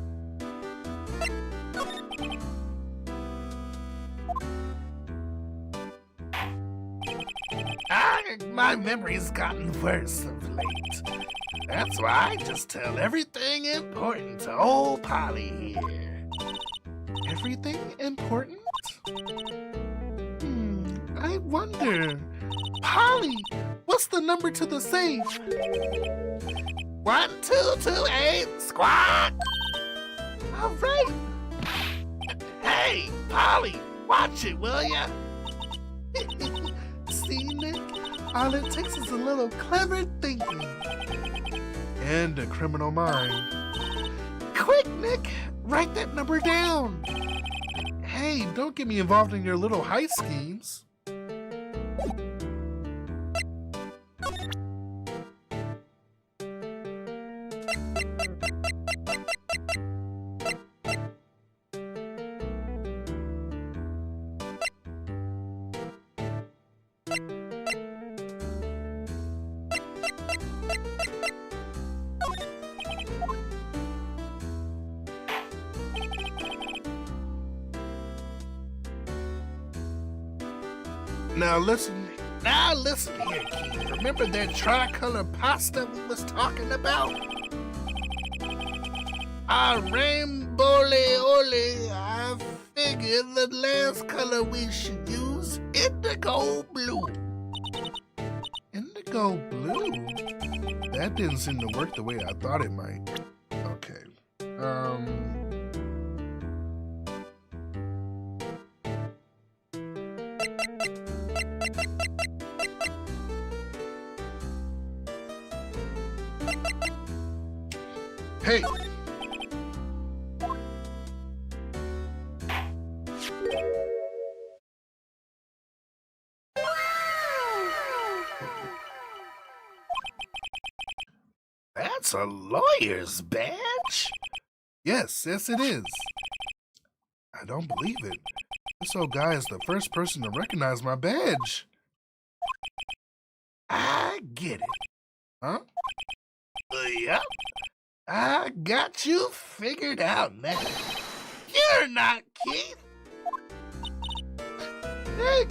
My memory's gotten worse of late. That's why I just tell everything important to old Polly here. Everything important? I wonder. Polly, what's the number to the safe? 1228, squawk! All right. Hey, Polly, watch it, will ya? See, Nick? All it takes is a little clever thinking. And a criminal mind. Quick, Nick! Write that number down! Hey, don't get me involved in your little heist schemes. Now listen here, Keith. Remember that tricolor pasta we was talking about? Our rainbow-ole, I figured the last color we should use, indigo blue. Indigo blue? That didn't seem to work the way I thought it might. Okay. Hey! That's a lawyer's badge? Yes, it is. I don't believe it. This old guy is the first person to recognize my badge. I get it. Huh? Yep. I got you figured out now. You're not Keith. Nick!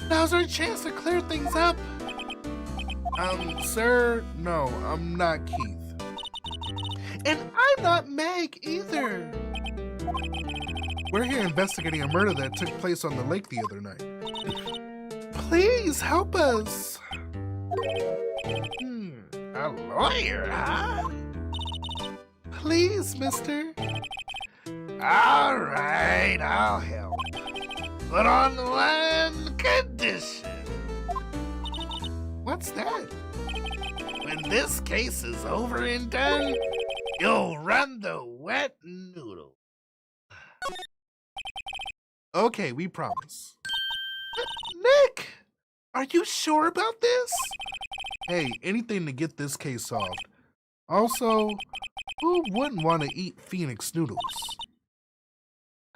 Now's our chance to clear things up. Sir, no, I'm not Keith. And I'm not Meg either. We're here investigating a murder that took place on the lake the other night. Please help us. A lawyer, huh? Please, mister. All right, I'll help. But on one condition. What's that? When this case is over and done, you'll run the wet noodle. Okay, we promise. Nick! Are you sure about this? Hey, anything to get this case solved. Also, who wouldn't want to eat Phoenix noodles?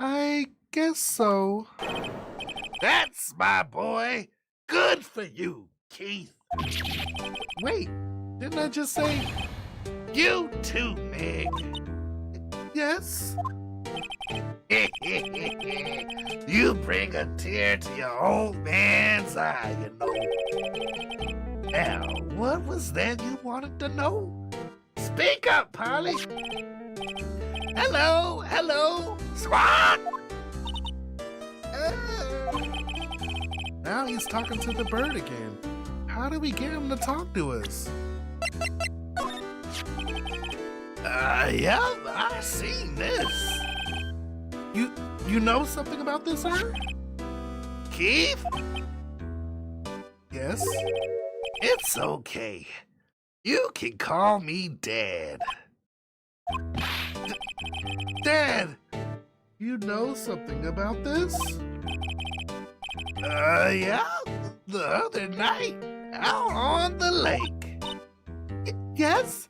I guess so. That's my boy. Good for you, Keith. Wait, didn't I just say... You too, Meg. Yes? You bring a tear to your old man's eye, you know. Now, what was that you wanted to know? Speak up, Polly. Hello, Squawk. Now he's talking to the bird again. How do we get him to talk to us? Yep, I seen this. You know something about this, sir? Keith? Yes? It's okay. You can call me Dad. Dad! You know something about this? Yeah, the other night, out on the lake. Yes?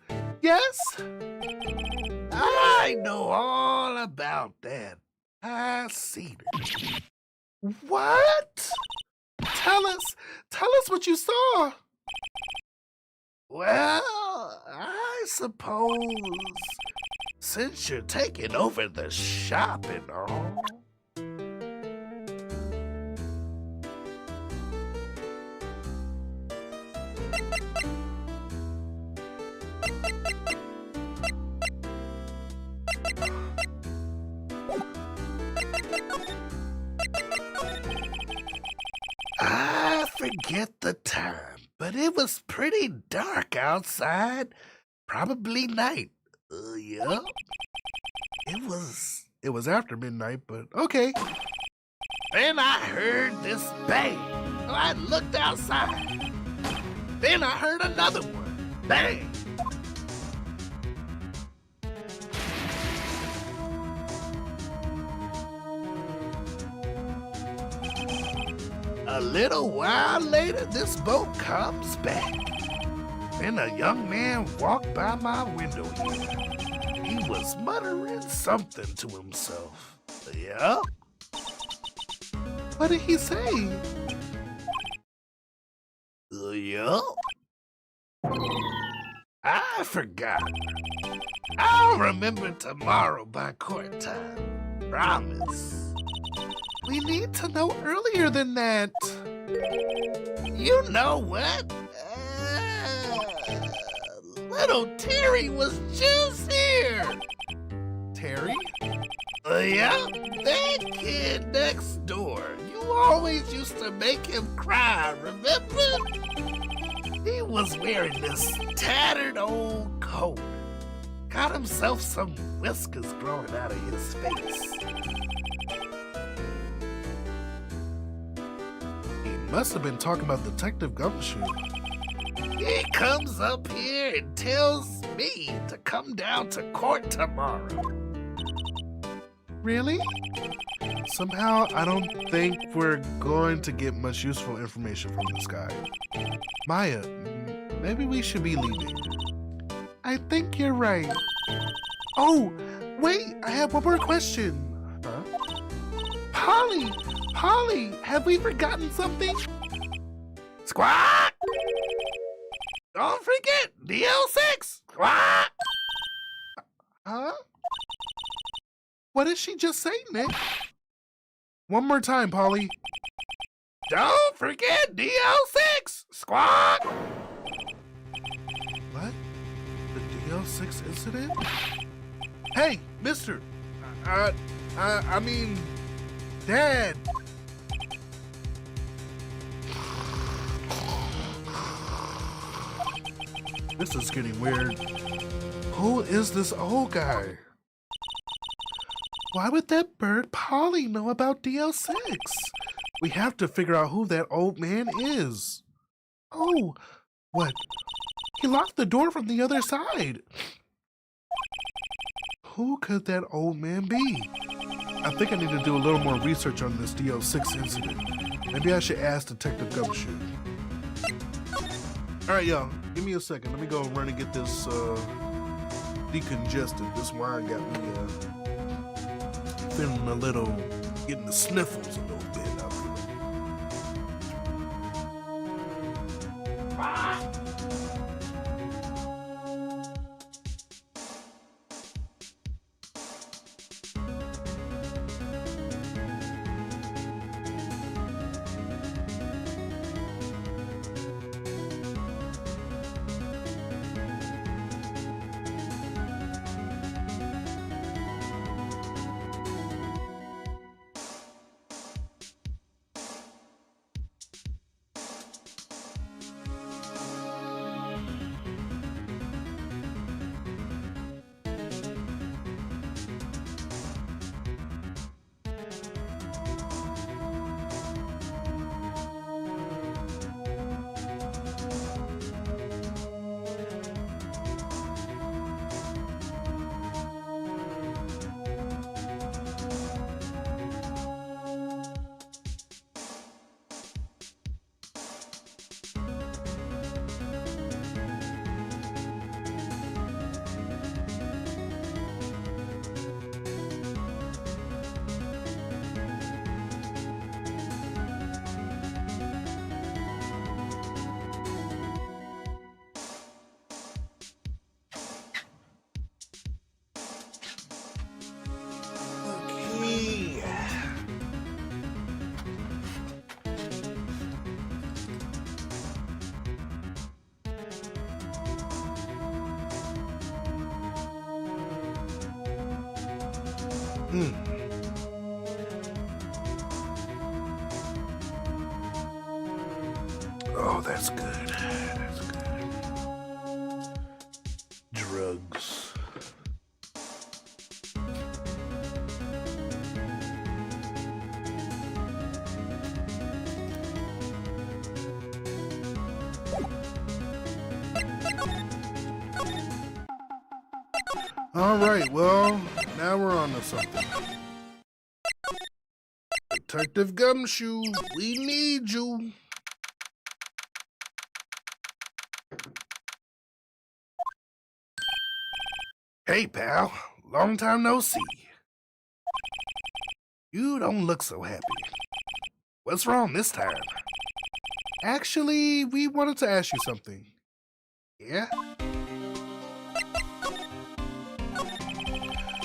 I know all about that. I seen it. What? Tell us what you saw. Well, I suppose since you're taking over the shop and all. I forget the time, but it was pretty dark outside. Probably night. Yup. It was after midnight, but okay. Then I heard this bang. So I looked outside. Then I heard another one. Bang. A little while later, this boat comes back. Then a young man walked by my window here. He was muttering something to himself. Yup. What did he say? Yup. I forgot. I'll remember tomorrow by court time. Promise. We need to know earlier than that. You know what? Little Terry was just here. Terry? Yeah, that kid next door. You always used to make him cry, remember? He was wearing this tattered old coat. Got himself some whiskers growing out of his face. He must have been talking about Detective Gumshoe. He comes up here and tells me to come down to court tomorrow. Really? Somehow, I don't think we're going to get much useful information from this guy. Maya, maybe we should be leaving. I think you're right. Oh, wait, I have one more question. Huh? Polly, have we forgotten something? Squawk! Don't forget DL6! Squawk! Huh? What did she just say, Nick? One more time, Polly. Don't forget DL6! Squawk! What? The DL6 incident? Hey, mister! I mean, Dad! This is getting weird. Who is this old guy? Why would that bird Polly know about DL6? We have to figure out who that old man is. Oh, what? He locked the door from the other side. Who could that old man be? I think I need to do a little more research on this DL6 incident. Maybe I should ask Detective Gumshoe. Alright, y'all. Give me a second. Let me go run and get this decongested. This wine got me feeling a little, getting the sniffles a little bit out here. Oh, that's good. That's good. Drugs. All right, well, now we're on to something. Detective Gumshoe, we need you. Hey, pal. Long time no see. You don't look so happy. What's wrong this time? Actually, we wanted to ask you something. Yeah?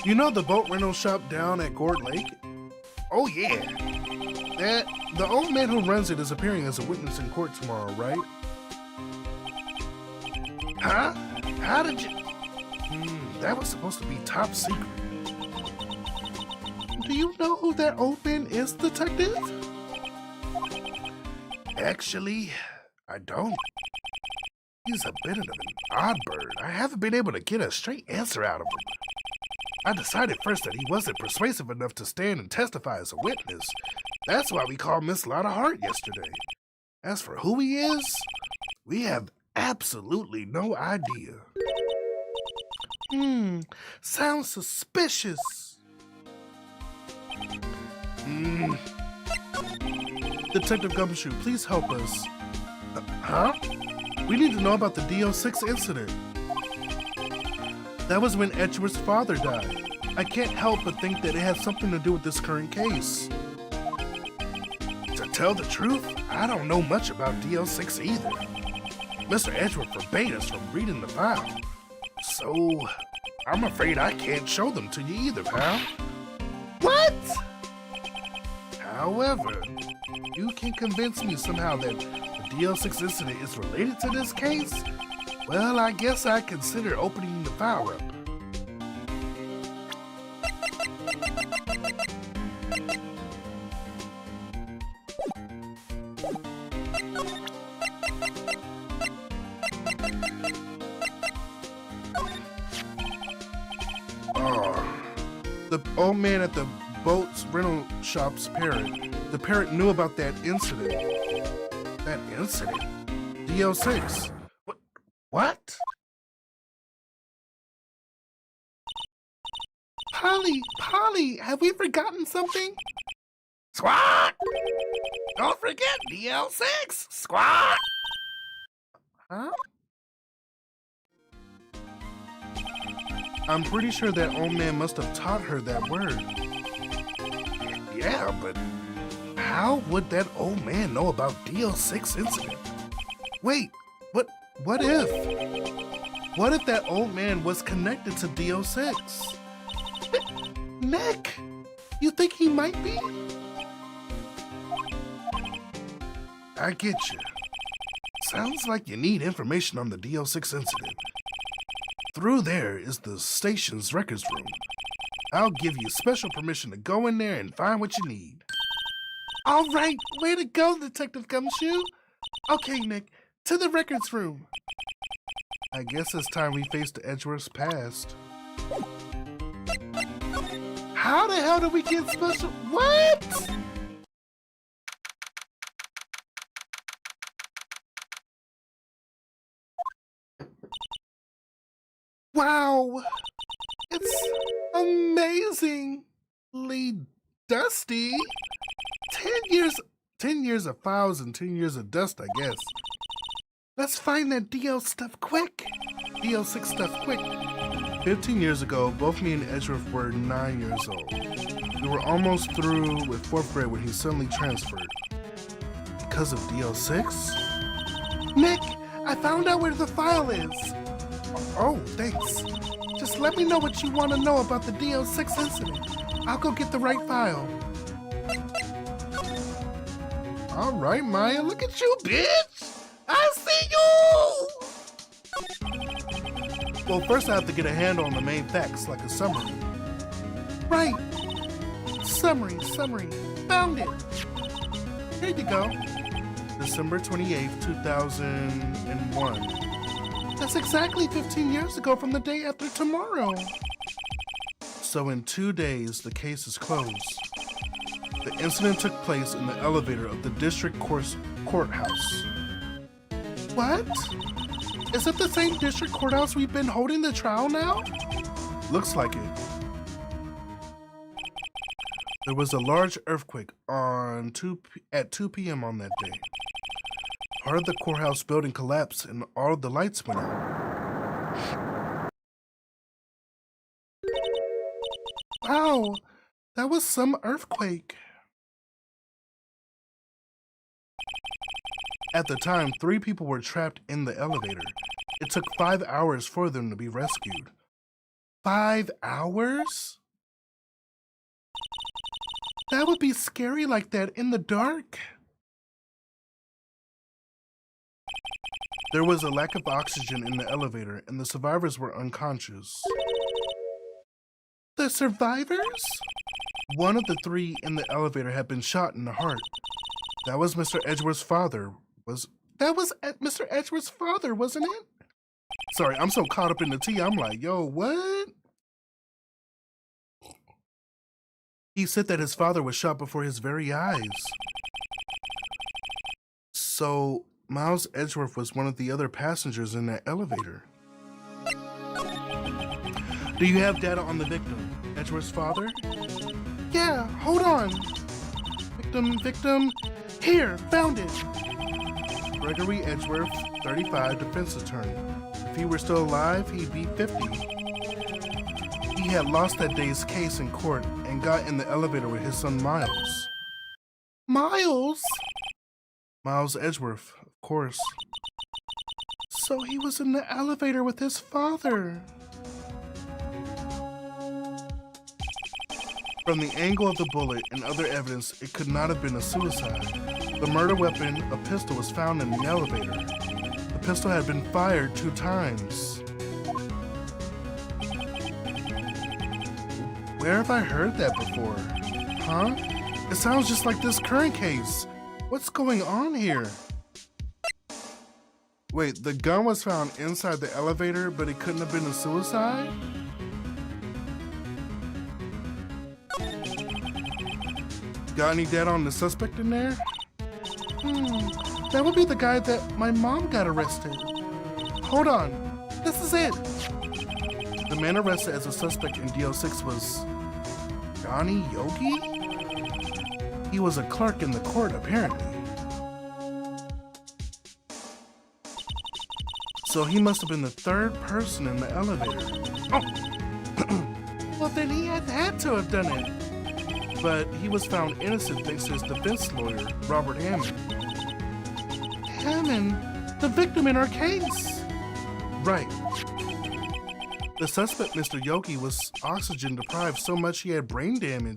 You know the boat rental shop down at Gord Lake? Oh, yeah. The old man who runs it is appearing as a witness in court tomorrow, right? Huh? How did you... that was supposed to be top secret. Do you know who that old man is, detective? Actually, I don't. He's a bit of an odd bird. I haven't been able to get a straight answer out of him. I decided first that he wasn't persuasive enough to stand and testify as a witness. That's why we called Miss Lotta Hart yesterday. As for who he is, we have absolutely no idea. Sounds suspicious. Detective Gumshoe, please help us. Huh? We need to know about the DO6 incident. That was when Edgeworth's father died. I can't help but think that it has something to do with this current case. To tell the truth, I don't know much about DO6 either. Mr. Edgeworth forbade us from reading the file. So, I'm afraid I can't show them to you either, pal. What? However, you can convince me somehow that the DO6 incident is related to this case, well, I guess I consider opening the file up. The old man at the boat's rental shop's parrot. The parrot knew about that incident. That incident? DO6. What? Polly, have we forgotten something? Squawk! Don't forget DL6! Squawk! Huh? I'm pretty sure that old man must have taught her that word. Yeah, but how would that old man know about DL6 incident? Wait, what if? What if that old man was connected to DO6? Nick, you think he might be? I get you. Sounds like you need information on the DO6 incident. Through there is the station's records room. I'll give you special permission to go in there and find what you need. All right, way to go, Detective Gumshoe. Okay, Nick, to the records room. I guess it's time we face the Edgeworth's past. How the hell did we get special? What? Wow, it's amazingly dusty. 10 years of files and 10 years of dust, I guess. Let's find that DO stuff quick. DO6 stuff quick. 15 years ago, both me and Edgeworth were 9 years old. We were almost through with 4th grade when he suddenly transferred. Because of DO6? Nick, I found out where the file is. Oh, thanks. Just let me know what you want to know about the DO6 incident. I'll go get the right file. All right, Maya, look at you, bitch! I see you! Well, first I have to get a handle on the main facts, like a summary. Right. Summary. Found it. Here you go. December 28th, 2001. That's exactly 15 years ago from the day after tomorrow. So in 2 days, the case is closed. The incident took place in the elevator of the district courthouse. What? Is it the same district courthouse we've been holding the trial now? Looks like it. There was a large earthquake at 2 p.m. on that day. Part of the courthouse building collapsed and all of the lights went out. Wow, that was some earthquake. At the time, 3 people were trapped in the elevator. It took 5 hours for them to be rescued. 5 hours? That would be scary like that in the dark. There was a lack of oxygen in the elevator, and the survivors were unconscious. The survivors? One of the three in the elevator had been shot in the heart. That was Mr. Edgeworth's father. That was Mr. Edgeworth's father, wasn't it? Sorry, I'm so caught up in the tea, I'm like, yo, what? He said that his father was shot before his very eyes. So, Miles Edgeworth was one of the other passengers in that elevator. Do you have data on the victim, Edgeworth's father? Yeah, hold on. Victim. Here, found it. Gregory Edgeworth, 35, defense attorney. If he were still alive, he'd be 50. He had lost that day's case in court and got in the elevator with his son Miles. Miles? Miles Edgeworth, of course. So he was in the elevator with his father. From the angle of the bullet and other evidence, it could not have been a suicide. The murder weapon, a pistol, was found in the elevator. The pistol had been fired 2 times. Where have I heard that before? Huh? It sounds just like this current case. What's going on here? Wait, the gun was found inside the elevator, but it couldn't have been a suicide? Got any data on the suspect in there? That would be the guy that my mom got arrested. Hold on, this is it. The man arrested as a suspect in DL6 was Johnny Yogi? He was a clerk in the court, apparently. So he must have been the 3rd person in the elevator. Oh. Well, then he had to have done it. But he was found innocent thanks to his defense lawyer, Robert Hammond. Hammond? The victim in our case? Right. The suspect, Mr. Yogi, was oxygen deprived so much he had brain damage.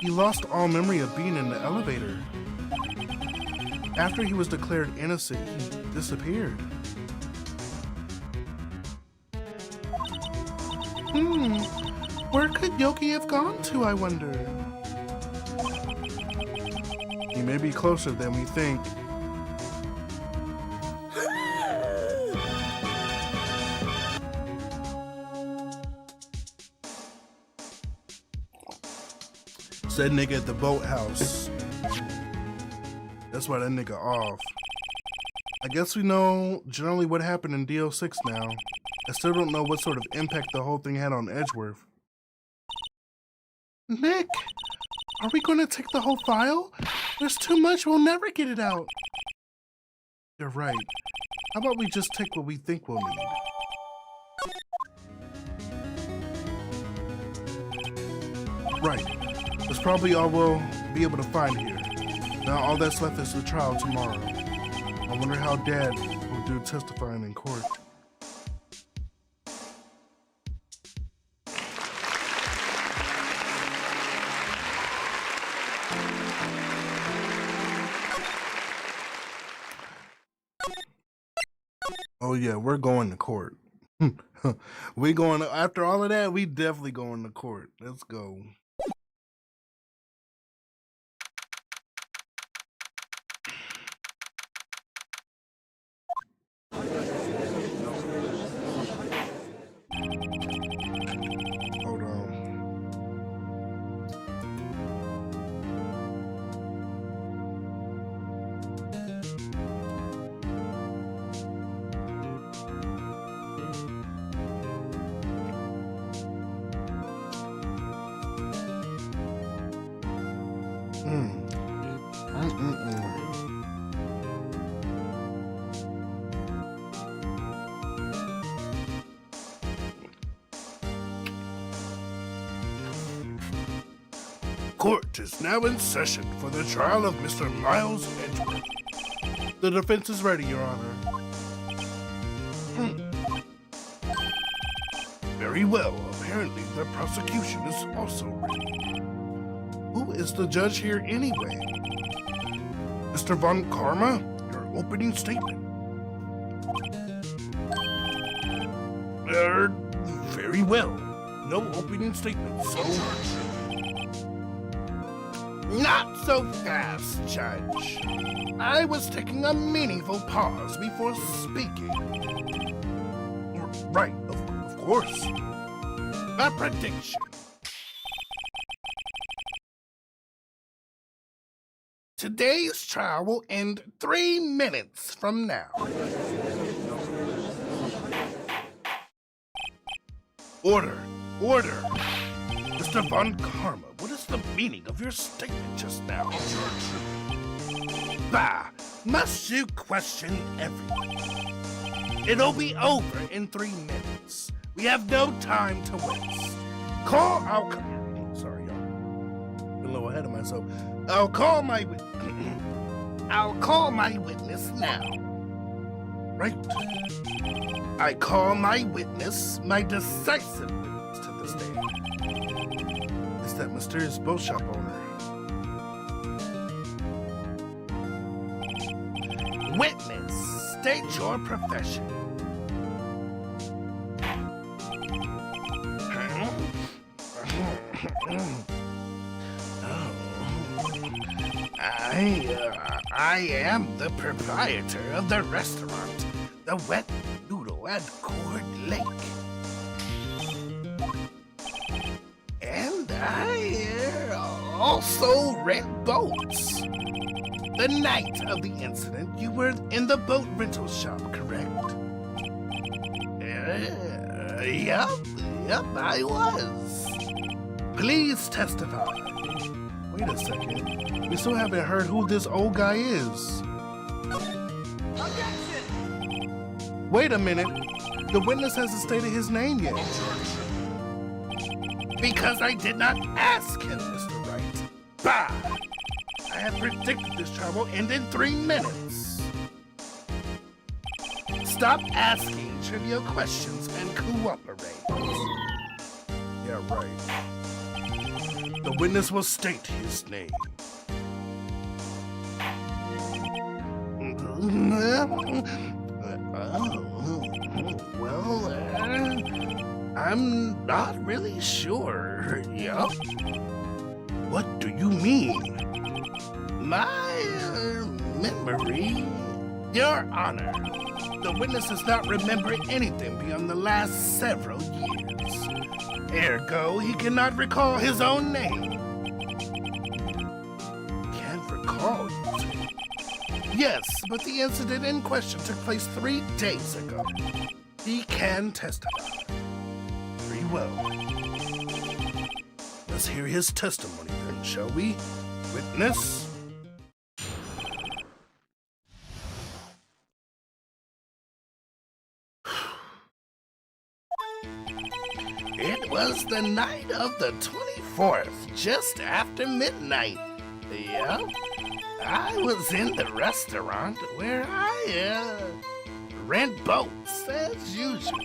He lost all memory of being in the elevator. After he was declared innocent, he disappeared. Where could Yogi have gone to, I wonder? He may be closer than we think. Said nigga at the boathouse. That's why that nigga off. I guess we know generally what happened in DL6 now. I still don't know what sort of impact the whole thing had on Edgeworth. Nick, are we going to take the whole file? There's too much, we'll never get it out. You're right. How about we just take what we think we'll need? Right. That's probably all we'll be able to find here. Now all that's left is the trial tomorrow. I wonder how Dad will do testifying in court. Oh yeah, we're going to court. We going to, after all of that, we definitely going to court. Let's go. Hold on. Court is now in session for the trial of Mr. Miles Edgeworth. The defense is ready, Your Honor. Very well. Apparently, the prosecution is also ready. Who is the judge here anyway? Mr. Von Karma, your opening statement. Very well. No opening statement, so... Not so fast, Judge. I was taking a meaningful pause before speaking. Right, of course. A prediction. Today's trial will end 3 minutes from now. Order! Order! Mr. Von Karma, what is the meaning of your statement just now? Bah! Must you question everything? It'll be over in 3 minutes. We have no time to waste. Call our... Sorry, y'all. Been a little ahead of myself. I'll call my witness now. Right. I call my witness, my decisive witness to this day. It's that mysterious boat shop owner. Witness, state your profession. I am the proprietor of the restaurant, the Wet Noodle at Cord Lake. And I also rent boats. The night of the incident, you were in the boat rental shop, correct? Yep, I was. Please testify. Wait a second. We still haven't heard who this old guy is. Objection! Wait a minute. The witness hasn't stated his name yet. Because I did not ask him, Mr. Wright. Bah! I have predicted this trial will end in 3 minutes. Stop asking trivial questions and cooperate. Yeah, right. The witness will state his name. Well, I'm not really sure. Yup. What do you mean? My memory, Your Honor, the witness does not remember anything beyond the last several years. Ergo, he cannot recall his own name. Can't recall, you say? Yes, but the incident in question took place 3 days ago. He can testify. Very well. Let's hear his testimony then, shall we? Witness? It was the night of the 24th, just after midnight. Yep. I was in the restaurant where I rent boats as usual.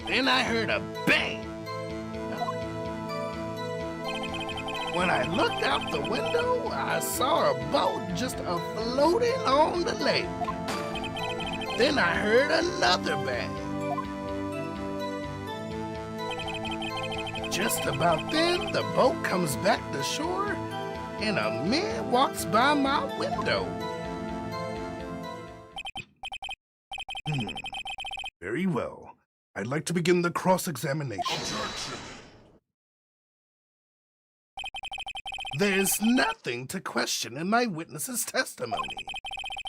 Then I heard a bang. When I looked out the window, I saw a boat just floating on the lake. Then I heard another bang. Just about then, the boat comes back to shore, and a man walks by my window. Very well. I'd like to begin the cross-examination. There's nothing to question in my witness's testimony.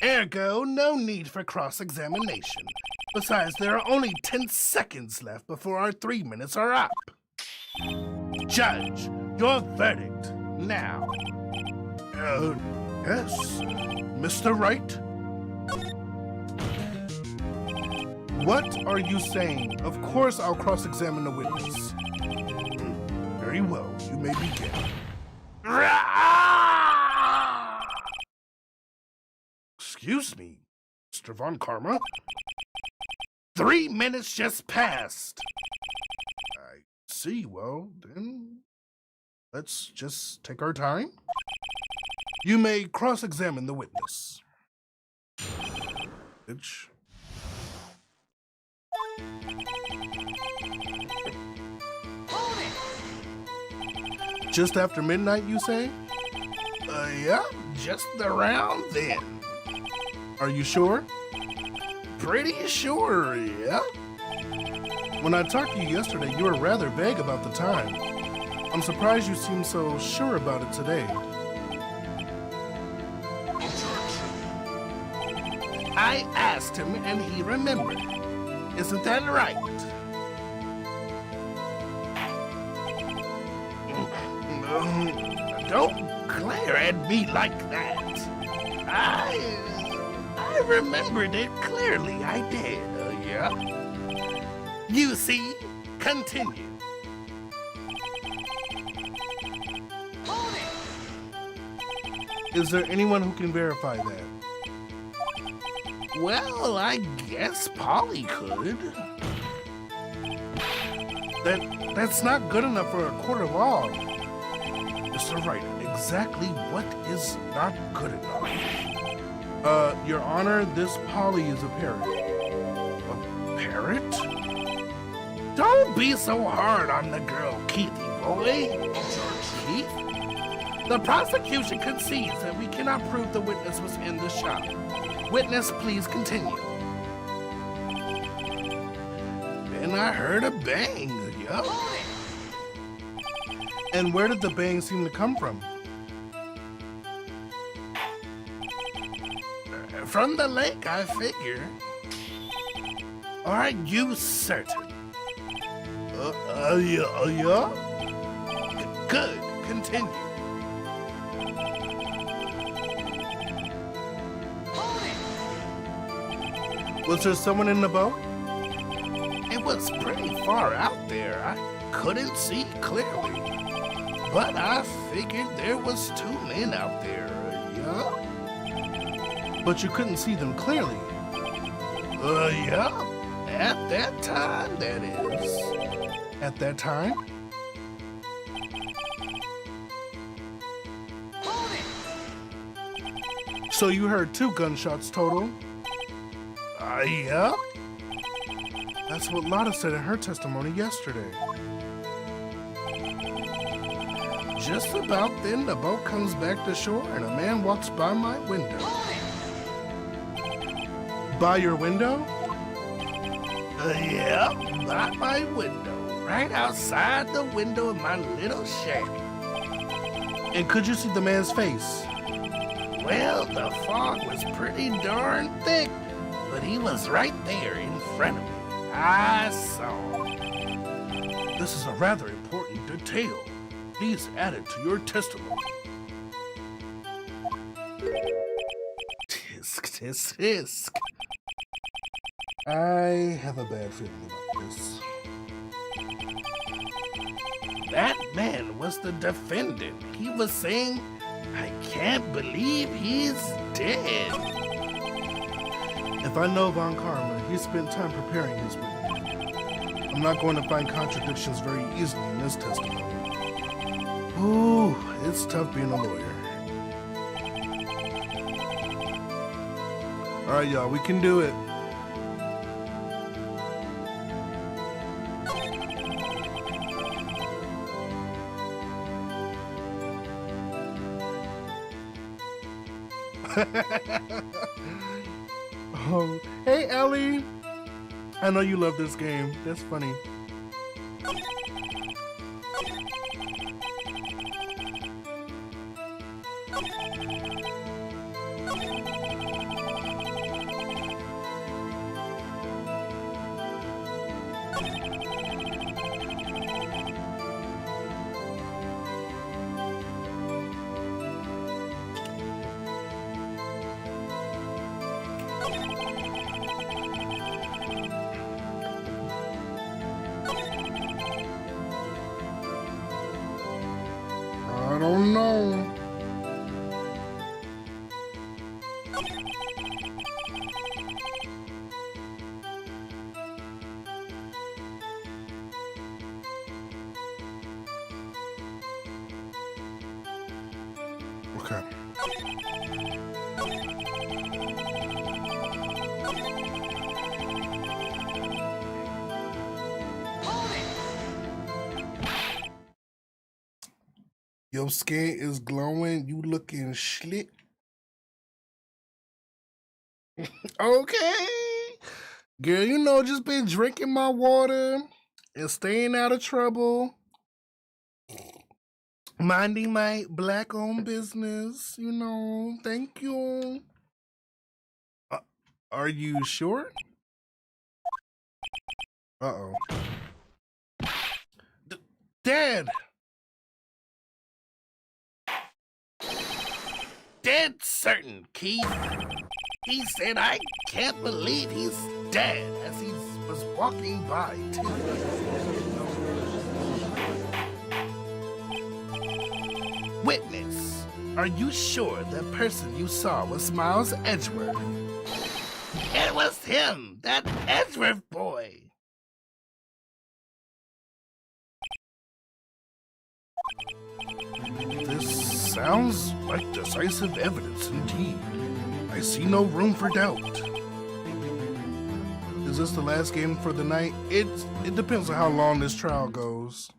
Ergo, no need for cross-examination. Besides, there are only 10 seconds left before our 3 minutes are up. Judge, your verdict now. Yes, Mr. Wright? What are you saying? Of course I'll cross-examine the witness. Very well, you may begin. Excuse me, Mr. Von Karma? 3 minutes just passed. I see, well, then Let's just take our time. You may cross-examine the witness. Bitch. Just after midnight, you say? Yeah, just around then. Are you sure? Pretty sure, yeah. When I talked to you yesterday, you were rather vague about the time. I'm surprised you seem so sure about it today. I asked him and he remembered. Isn't that right? Don't glare at me like that. I remembered it clearly, I did, yeah. You see, continue. Is there anyone who can verify that? Well, I guess Polly could. That's not good enough for a court of law. Mr. Wright, exactly what is not good enough? Your Honor, this Polly is a parrot. A parrot? Don't be so hard on the girl, Keithy boy. Keith? The prosecution concedes that we cannot prove the witness was in the shop. Witness, please continue. Then I heard a bang, yup. And where did the bang seem to come from? From the lake, I figure. Are you certain? Yeah? Good, continue. Was there someone in the boat? It was pretty far out there. I couldn't see clearly. But I figured there was 2 men out there, yeah? But you couldn't see them clearly. Yeah. At that time, that is. At that time? So you heard 2 gunshots total? Yeah? That's what Lotta said in her testimony yesterday. Just about then, the boat comes back to shore and a man walks by my window. By your window? Yeah, by my window. Right outside the window of my little shack. And could you see the man's face? Well, the fog was pretty darn thick, but he was right there in front of me. I saw him. This is a rather important detail. Please add it to your testimony. Tisk, tisk, tisk. I have a bad feeling about this. That man was the defendant. He was saying, I can't believe he's dead. If I know Von Karma, he spent time preparing his witness. I'm not going to find contradictions very easily in this testimony. Ooh, it's tough being a lawyer. All right, y'all, we can do it. Oh, hey, Ellie. I know you love this game. That's funny. I don't know. Okay. Your skin is glowing. You looking slick. Okay. Girl, you know, just been drinking my water and staying out of trouble. Minding my black-owned business, you know. Thank you. Are you sure? Uh-oh. Dad! Dead certain, Keith. He said, I can't believe he's dead, as he was walking by, too. Witness, are you sure the person you saw was Miles Edgeworth? It was him, that Edgeworth boy. This sounds like decisive evidence indeed. I see no room for doubt. Is this the last game for the night? It depends on how long this trial goes.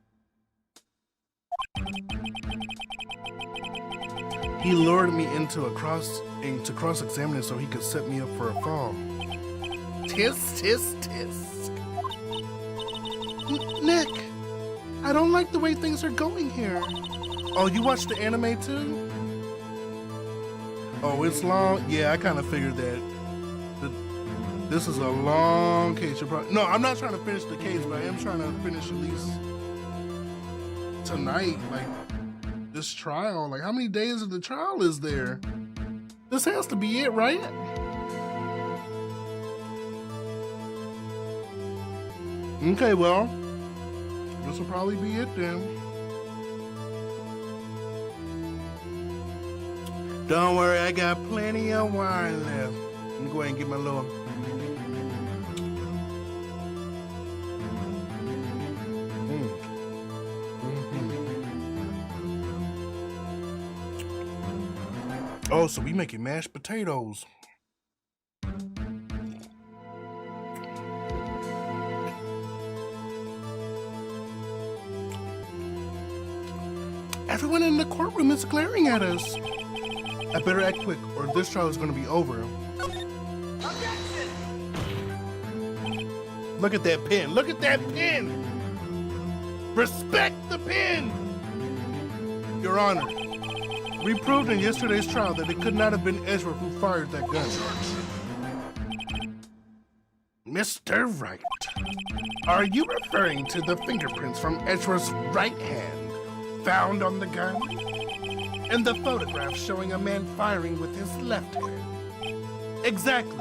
He lured me into cross-examining so he could set me up for a fall. Tisk, tisk, tisk. Nick, I don't like the way things are going here. Oh, you watched the anime too? Oh, it's long? Yeah, I kind of figured that. This is a long case. No, I'm not trying to finish the case, but I am trying to finish at least tonight, like, this trial. Like, how many days of the trial is there? This has to be it, right? Okay, well, this will probably be it then. Don't worry, I got plenty of wine left. Let me go ahead and get my little... Oh, so we making mashed potatoes. Everyone in the courtroom is glaring at us. I better act quick, or this trial is going to be over. Objection! Look at that pen. Look at that pen. Respect the pen. Your Honor, we proved in yesterday's trial that it could not have been Edgeworth who fired that gun. Mr. Wright, are you referring to the fingerprints from Edgeworth's right hand found on the gun? And the photograph showing a man firing with his left hand? Exactly.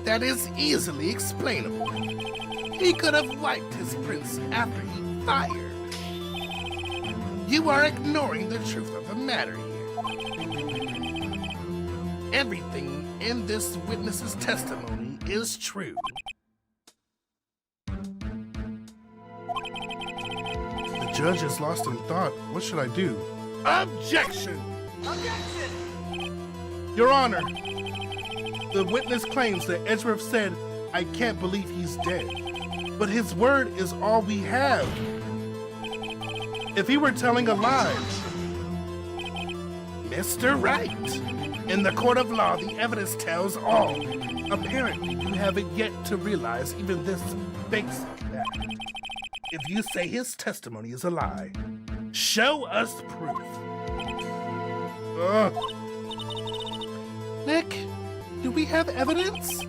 That is easily explainable. He could have wiped his prints after he fired. You are ignoring the truth of the matter here. Everything in this witness's testimony is true. The judge is lost in thought. What should I do? Objection! Objection! Your Honor, the witness claims that Edgeworth said, "I can't believe he's dead." But his word is all we have. If he were telling a lie... Mr. Wright, in the court of law, the evidence tells all. Apparently, you haven't yet to realize even this basic fact. If you say his testimony is a lie, show us proof. Ugh. Nick, do we have evidence?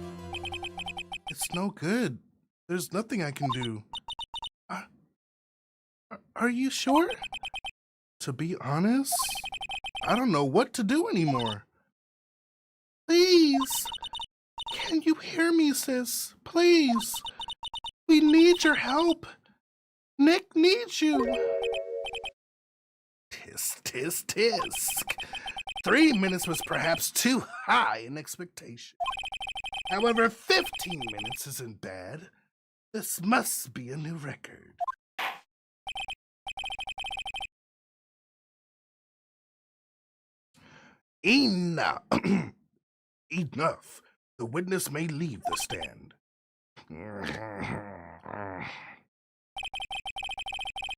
It's no good. There's nothing I can do. Are you sure? To be honest, I don't know what to do anymore. Please, can you hear me, sis? Please, we need your help. Nick needs you. Tisk, tisk, tisk. 3 minutes was perhaps too high in expectation. However, 15 minutes isn't bad. This must be a new record. Enough. Enough. The witness may leave the stand.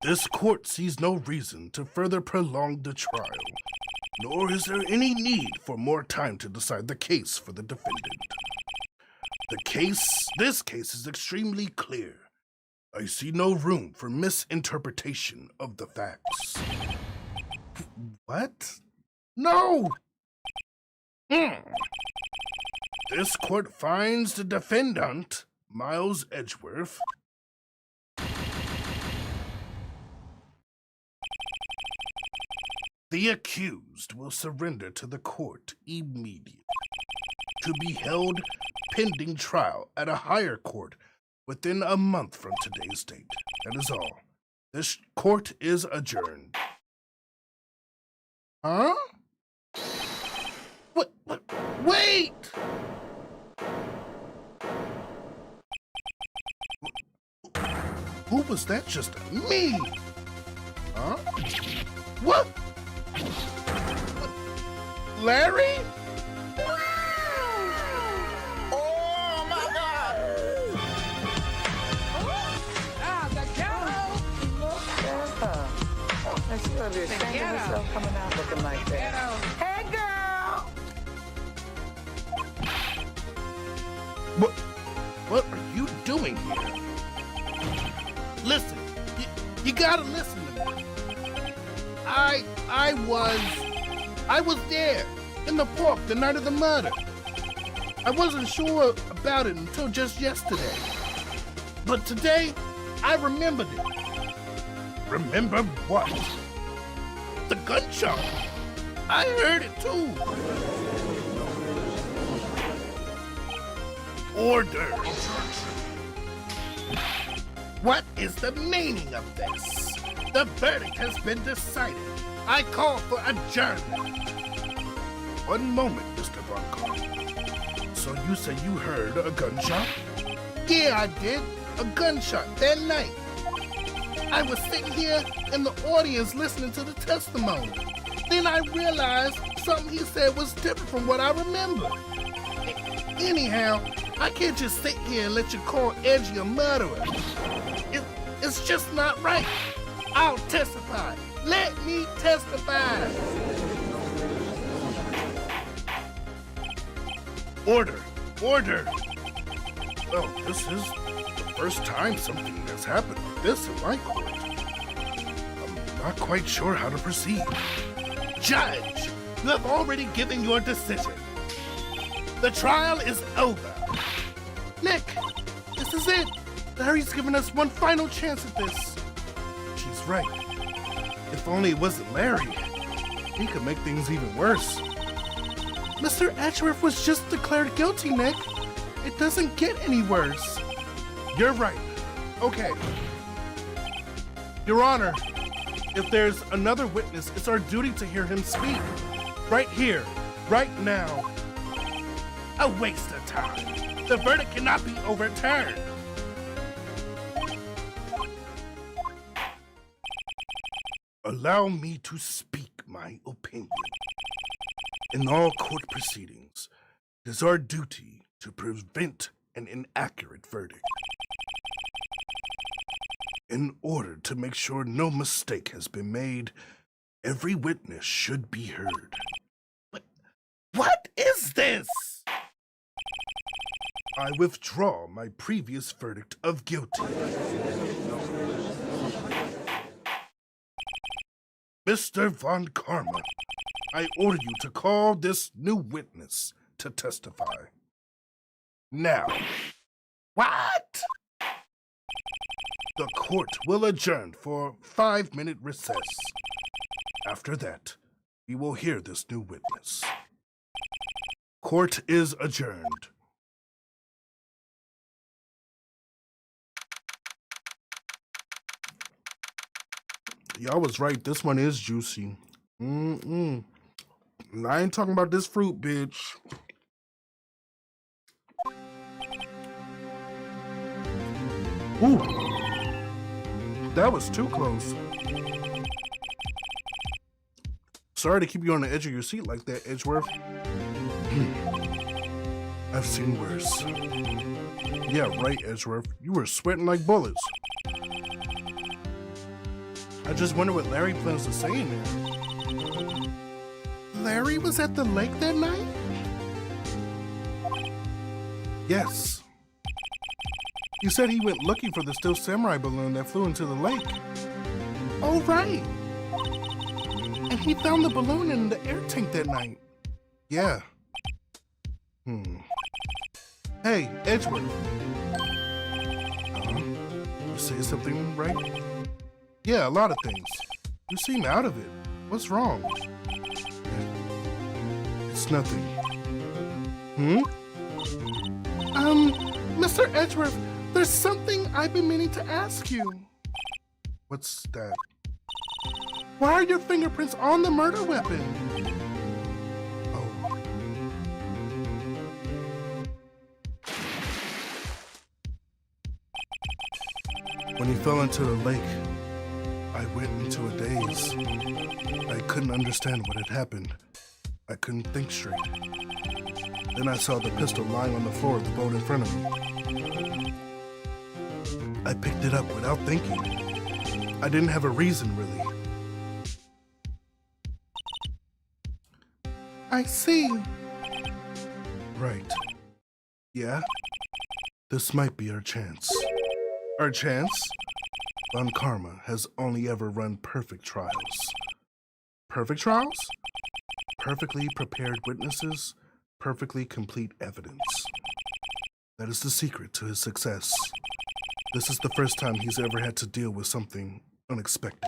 This court sees no reason to further prolong the trial, nor is there any need for more time to decide the case for the defendant. This case is extremely clear. I see no room for misinterpretation of the facts. What? No! This court finds the defendant, Miles Edgeworth, the accused will surrender to the court immediately, to be held pending trial at a higher court within a month from today's date. That is all. This court is adjourned. Huh? What? Wait! Who was that just me? Huh? What? Larry? Oh my God! The ghetto. And she gonna be ashamed of herself coming out looking like that. Hey, girl! What are you doing here? Listen, you gotta listen to me. I was there in the park the night of the murder. I wasn't sure about it until just yesterday. But today, I remembered it. Remember what? The gunshot. I heard it too. Order. What is the meaning of this? The verdict has been decided. I call for adjournment. One moment, Mr. Von Karl. So you say you heard a gunshot? Yeah, I did. A gunshot that night. I was sitting here in the audience listening to the testimony. Then I realized something he said was different from what I remember. Anyhow, I can't just sit here and let you call Edgy a murderer. It's just not right. I'll testify. Let me testify. Order. Order. Oh, this is the first time something has happened like this in my court. I'm not quite sure how to proceed. Judge, you have already given your decision. The trial is over. Nick, this is it. Larry's given us one final chance at this. She's right. If only it wasn't Larry, he could make things even worse. Mr. Edgeworth was just declared guilty, Nick. It doesn't get any worse. You're right. Okay. Your Honor, if there's another witness, it's our duty to hear him speak. Right here, right now. A waste of time. The verdict cannot be overturned. Allow me to speak my opinion. In all court proceedings, it is our duty to prevent an inaccurate verdict. In order to make sure no mistake has been made, every witness should be heard. But what is this? I withdraw my previous verdict of guilty. Mr. Von Karma, I order you to call this new witness to testify. Now. What? The court will adjourn for a 5-minute recess. After that, we will hear this new witness. Court is adjourned. Y'all was right. This one is juicy. I ain't talking about this fruit, bitch. Ooh. That was too close. Sorry to keep you on the edge of your seat like that, Edgeworth. I've seen worse. Yeah, right, Edgeworth. You were sweating like bullets. I just wonder what Larry plans to say in there. Larry was at the lake that night? Yes. He said he went looking for the Still Samurai balloon that flew into the lake. Oh, right. And he found the balloon in the air tank that night. Yeah. Hey, Edgeworth. You say something, right? Yeah, a lot of things. You seem out of it. What's wrong? It's nothing. Mr. Edgeworth, there's something I've been meaning to ask you. What's that? Why are your fingerprints on the murder weapon? Oh. When he fell into the lake, I went into a daze. I couldn't understand what had happened. I couldn't think straight. Then I saw the pistol lying on the floor of the boat in front of me. I picked it up without thinking. I didn't have a reason, really. I see. Right. Yeah? This might be our chance. Our chance? Von Karma has only ever run perfect trials. Perfect trials? Perfectly prepared witnesses, perfectly complete evidence. That is the secret to his success. This is the first time he's ever had to deal with something unexpected.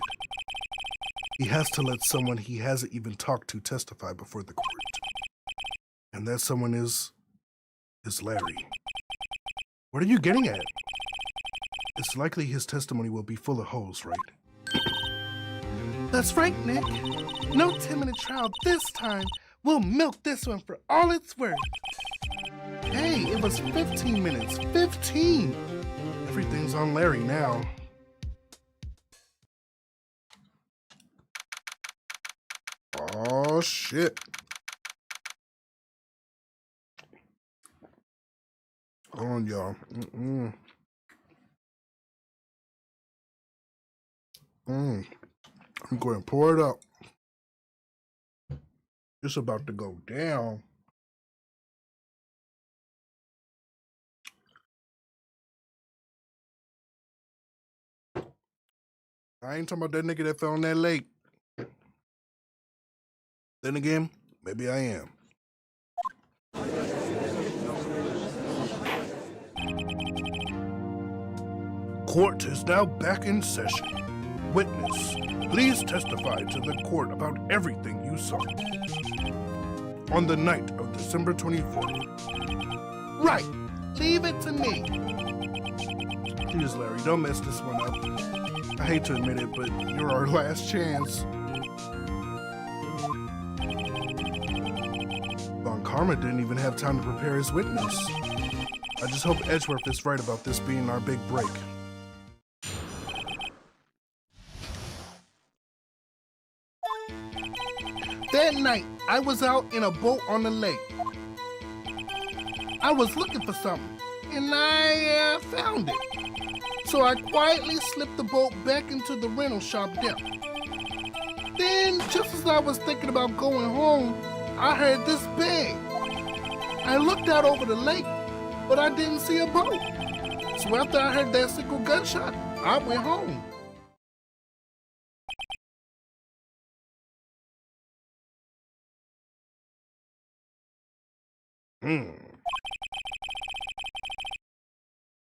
He has to let someone he hasn't even talked to testify before the court. And that someone is Larry. What are you getting at? It's likely his testimony will be full of holes, right? That's right, Nick. No 10-minute trial this time. We'll milk this one for all it's worth. Hey, it was 15 minutes. 15! Everything's on Larry now. Oh, shit. Hold on, y'all. I'm going to pour it up. It's about to go down. I ain't talking about that nigga that fell in that lake. Then again, maybe I am. Court is now back in session. Witness, please testify to the court about everything you saw on the night of December 24th. Right. Leave it to me. Please, Larry, don't mess this one up. I hate to admit it, but you're our last chance. Von Karma didn't even have time to prepare his witness. I just hope Edgeworth is right about this being our big break. That night, I was out in a boat on the lake. I was looking for something, and I found it. So I quietly slipped the boat back into the rental shop deck. Then, just as I was thinking about going home, I heard this bang. I looked out over the lake, but I didn't see a boat. So after I heard that single gunshot, I went home.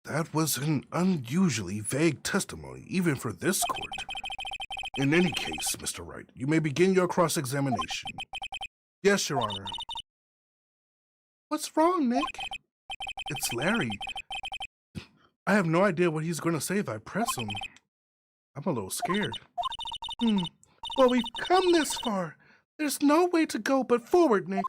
That was an unusually vague testimony, even for this court. In any case, Mr. Wright, you may begin your cross-examination. Yes, Your Honor. What's wrong, Nick? It's Larry. I have no idea what he's going to say if I press him. I'm a little scared. Well, we've come this far. There's no way to go but forward, Nick.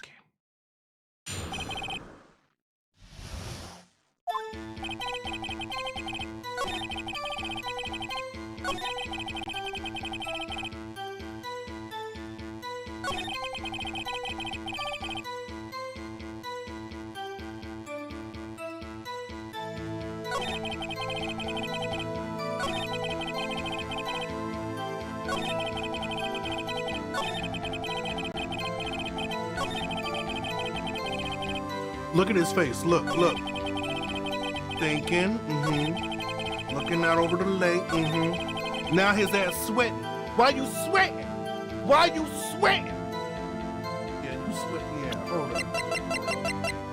Look at his face. Look. Thinking. Looking out over the lake. Now his ass sweating. Why you sweating? Yeah, you sweating. Yeah, hold up.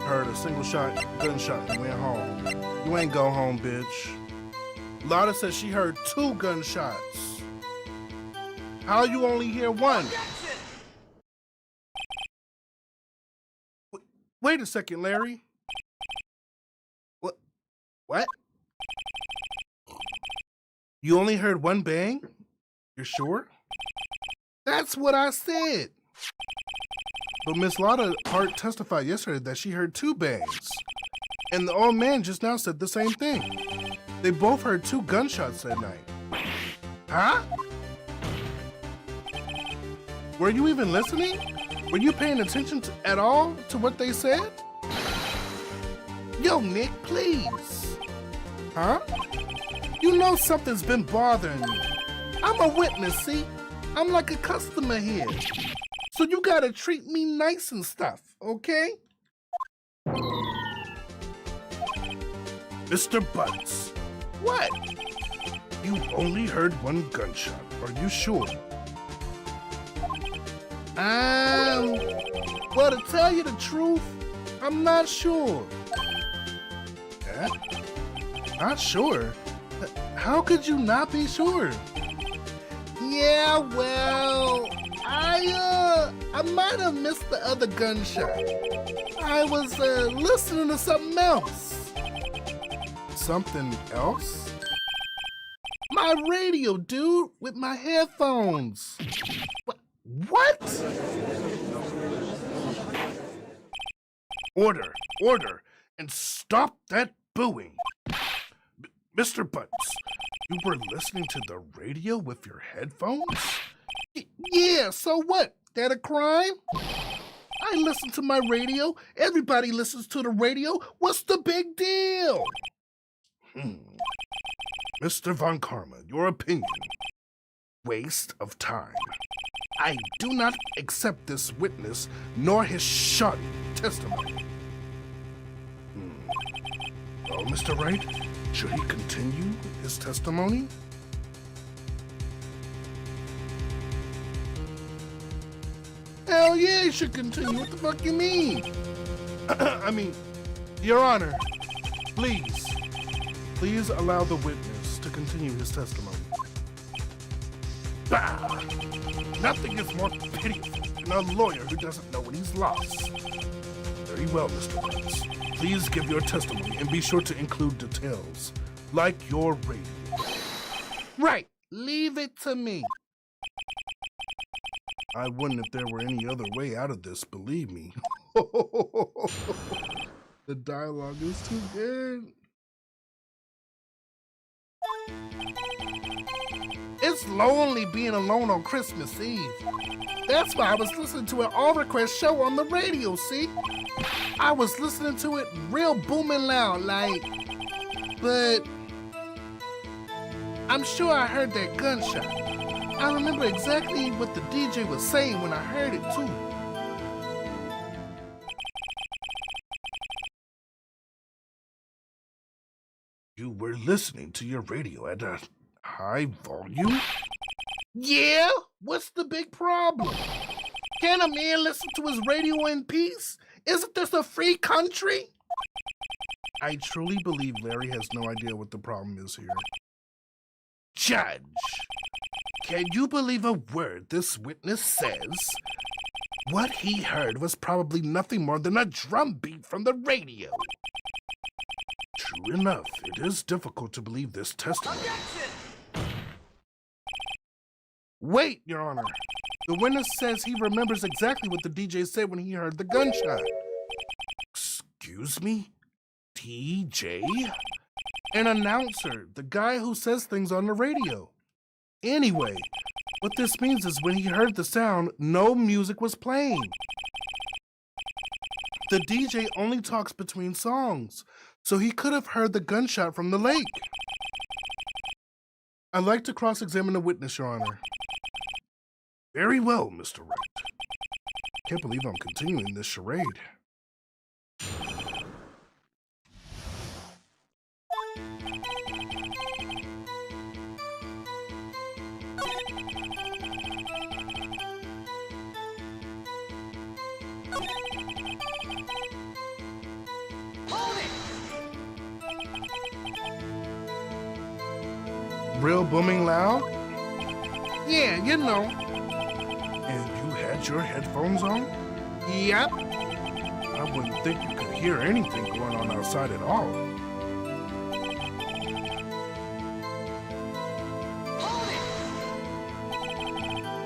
Heard a single shot, gunshot, and went home. You ain't go home, bitch. Lotta says she heard 2 gunshots. How you only hear 1? Wait a second, Larry. What? You only heard 1 bang? You're sure? That's what I said. But Miss Lotta Hart testified yesterday that she heard 2 bangs. And the old man just now said the same thing. They both heard 2 gunshots that night. Huh? Were you even listening? Were you paying attention at all to what they said? Yo, Nick, please. Huh? You know something's been bothering me. I'm a witness, see? I'm like a customer here. So you gotta treat me nice and stuff, okay? Mr. Butts. What? You only heard 1 gunshot. Are you sure? Well, to tell you the truth, I'm not sure. Not sure? How could you not be sure? Yeah, well, I might have missed the other gunshot. I was listening to something else. Something else? My radio, dude, with my headphones. What? Order, and stop that booing. Mr. Butts, you were listening to the radio with your headphones? Yeah, so what? That a crime? I listen to my radio. Everybody listens to the radio. What's the big deal? Mr. Von Karma, your opinion. Waste of time. I do not accept this witness nor his shoddy testimony. Well, Mr. Wright, should he continue his testimony? Hell yeah, he should continue. What the fuck you mean? I mean, Your Honor, please allow the witness to continue his testimony. Bah! Nothing is more pitiful than a lawyer who doesn't know when he's lost. Very well, Mr. Wright. Please give your testimony and be sure to include details, like your radio. Right, leave it to me. I wouldn't if there were any other way out of this, believe me. The dialogue is too good. It's lonely being alone on Christmas Eve. That's why I was listening to an all-request show on the radio, see? I was listening to it real booming loud, like, but I'm sure I heard that gunshot. I remember exactly what the DJ was saying when I heard it, too. You were listening to your radio at a high volume? Yeah? What's the big problem? Can a man listen to his radio in peace? Isn't this a free country? I truly believe Larry has no idea what the problem is here. Judge, can you believe a word this witness says? What he heard was probably nothing more than a drum beat from the radio. True enough, it is difficult to believe this testimony. Wait, Your Honor. The witness says he remembers exactly what the DJ said when he heard the gunshot. Excuse me? DJ? An announcer, the guy who says things on the radio. Anyway, what this means is when he heard the sound, no music was playing. The DJ only talks between songs, so he could have heard the gunshot from the lake. I'd like to cross-examine the witness, Your Honor. Very well, Mr. Wright. Can't believe I'm continuing this charade. Real booming loud? Yeah, you know. And you had your headphones on? Yep. I wouldn't think you could hear anything going on outside at all.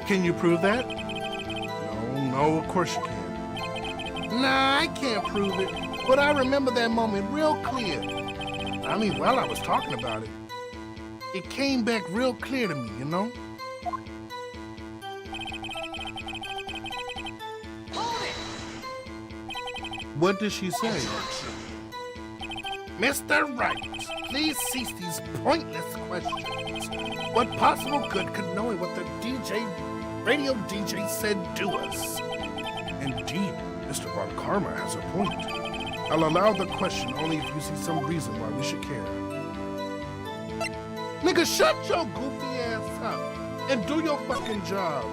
Can you prove that? No, of course you can. Nah, I can't prove it, but I remember that moment real clear. I mean, while I was talking about it, It came back real clear to me, you know? what did she say? Mr. Wright, please cease these pointless questions. What possible good could knowing what the radio DJ said do us? Indeed, Mr. Von Karma has a point. I'll allow the question only if you see some reason why we should care. Nigga, shut your goofy ass up and do your fucking job.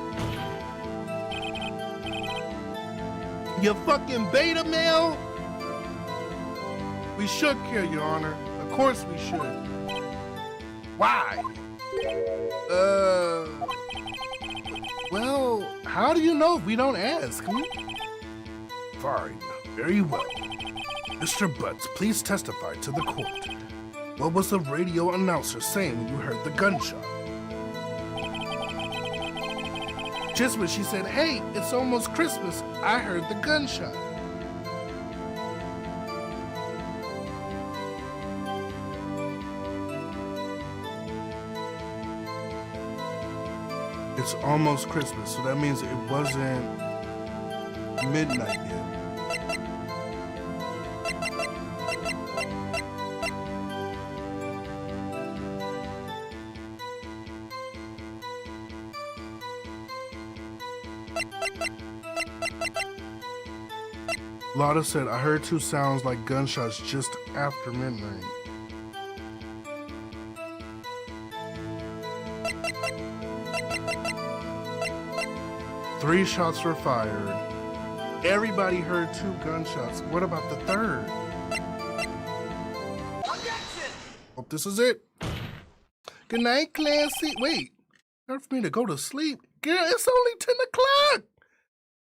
You fucking beta male? We should care, Your Honor. Of course we should. Why? Well, how do you know if we don't ask, Fine, very well. Mr. Butts, please testify to the court. What was the radio announcer saying when you heard the gunshot? Just when she said, hey, it's almost Christmas, I heard the gunshot. It's almost Christmas, so that means it wasn't midnight yet. Lotta said, I heard two sounds like gunshots just after midnight. Three shots were fired. Everybody heard two gunshots. What about the third? Hope this is it. Good night, Clancy. Wait, time for me to go to sleep. Girl, it's only 10 o'clock.